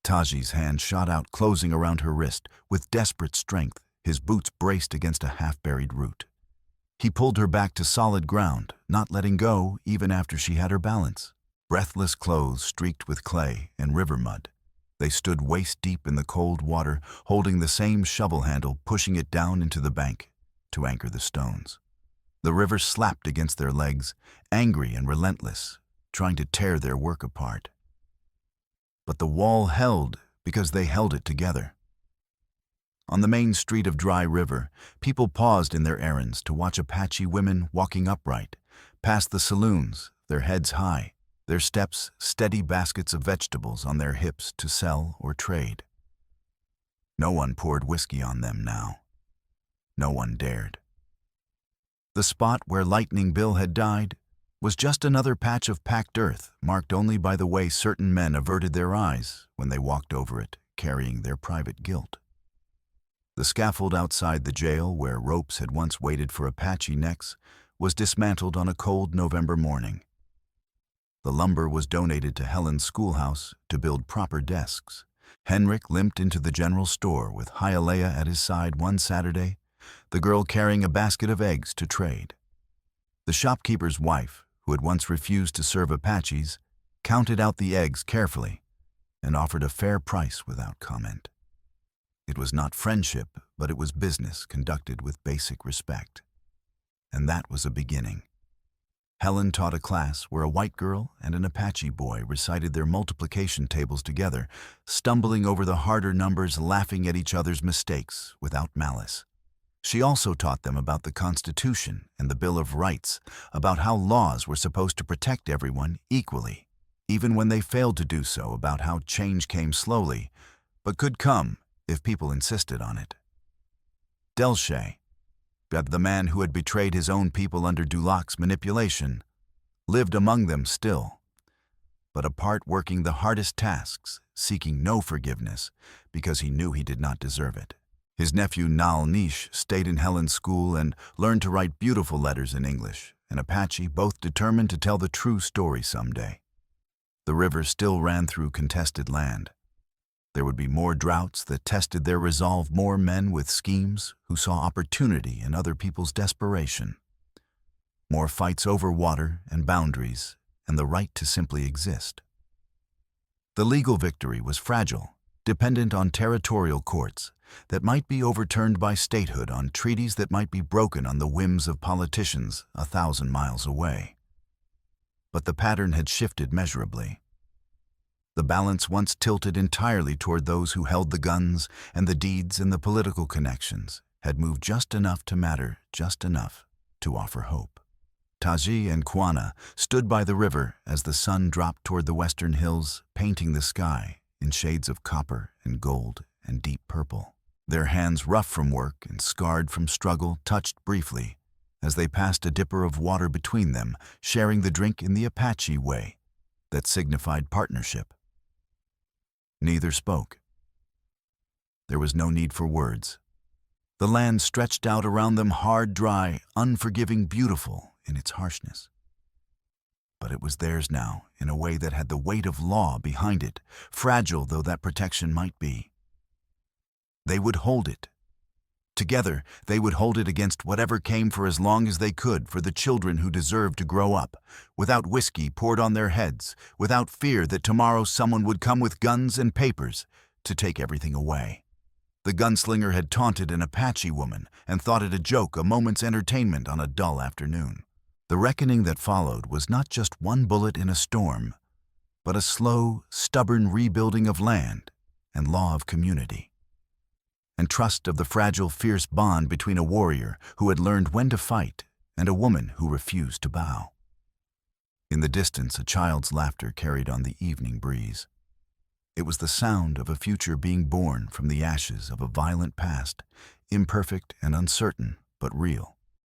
Taji's hand shot out, closing around her wrist. With desperate strength, his boots braced against a half-buried root. He pulled her back to solid ground, not letting go even after she had her balance. Breathless clothes streaked with clay and river mud, they stood waist-deep in the cold water, holding the same shovel handle, pushing it down into the bank to anchor the stones. The river slapped against their legs, angry and relentless, trying to tear their work apart. But the wall held because they held it together. On the main street of Dry River, people paused in their errands to watch Apache women walking upright, past the saloons, their heads high, their steps steady baskets of vegetables on their hips to sell or trade. No one poured whiskey on them now. No one dared. The spot where Lightning Bill had died was just another patch of packed earth, marked only by the way certain men averted their eyes when they walked over it, carrying their private guilt. The scaffold outside the jail, where ropes had once waited for Apache necks, was dismantled on a cold November morning. The lumber was donated to Helen's schoolhouse to build proper desks. Henrik limped into the general store with Hialeah at his side one Saturday, the girl carrying a basket of eggs to trade. The shopkeeper's wife, who had once refused to serve Apaches, counted out the eggs carefully and offered a fair price without comment. It was not friendship, but it was business conducted with basic respect. And that was a beginning. Helen taught a class where a white girl and an Apache boy recited their multiplication tables together, stumbling over the harder numbers, laughing at each other's mistakes without malice. She also taught them about the Constitution and the Bill of Rights, about how laws were supposed to protect everyone equally, even when they failed to do so, about how change came slowly, but could come if people insisted on it. Delche, the man who had betrayed his own people under Dulac's manipulation, lived among them still, but apart, working the hardest tasks, seeking no forgiveness because he knew he did not deserve it. His nephew Nal Nish stayed in Helen's school and learned to write beautiful letters in English, and Apache, both determined to tell the true story someday. The river still ran through contested land. There would be more droughts that tested their resolve, more men with schemes who saw opportunity in other people's desperation. More fights over water and boundaries and the right to simply exist. The legal victory was fragile, dependent on territorial courts that might be overturned by statehood, on treaties that might be broken on the whims of politicians 1,000 miles away. But the pattern had shifted measurably. The balance once tilted entirely toward those who held the guns, and the deeds and the political connections had moved just enough to matter, just enough to offer hope. Taji and Kwana stood by the river as the sun dropped toward the western hills, painting the sky in shades of copper and gold and deep purple. Their hands, rough from work and scarred from struggle, touched briefly as they passed a dipper of water between them, sharing the drink in the Apache way that signified partnership. Neither spoke. There was no need for words. The land stretched out around them, hard, dry, unforgiving, beautiful in its harshness. But it was theirs now, in a way that had the weight of law behind it, fragile though that protection might be. They would hold it. Together, they would hold it against whatever came for as long as they could, for the children who deserved to grow up, without whiskey poured on their heads, without fear that tomorrow someone would come with guns and papers to take everything away. The gunslinger had taunted an Apache woman and thought it a joke, a moment's entertainment on a dull afternoon. The reckoning that followed was not just one bullet in a storm, but a slow, stubborn rebuilding of land and law of community, and trust of the fragile, fierce bond between a warrior who had learned when to fight and a woman who refused to bow. In the distance, a child's laughter carried on the evening breeze. It was the sound of a future being born from the ashes of a violent past, imperfect and uncertain, but real.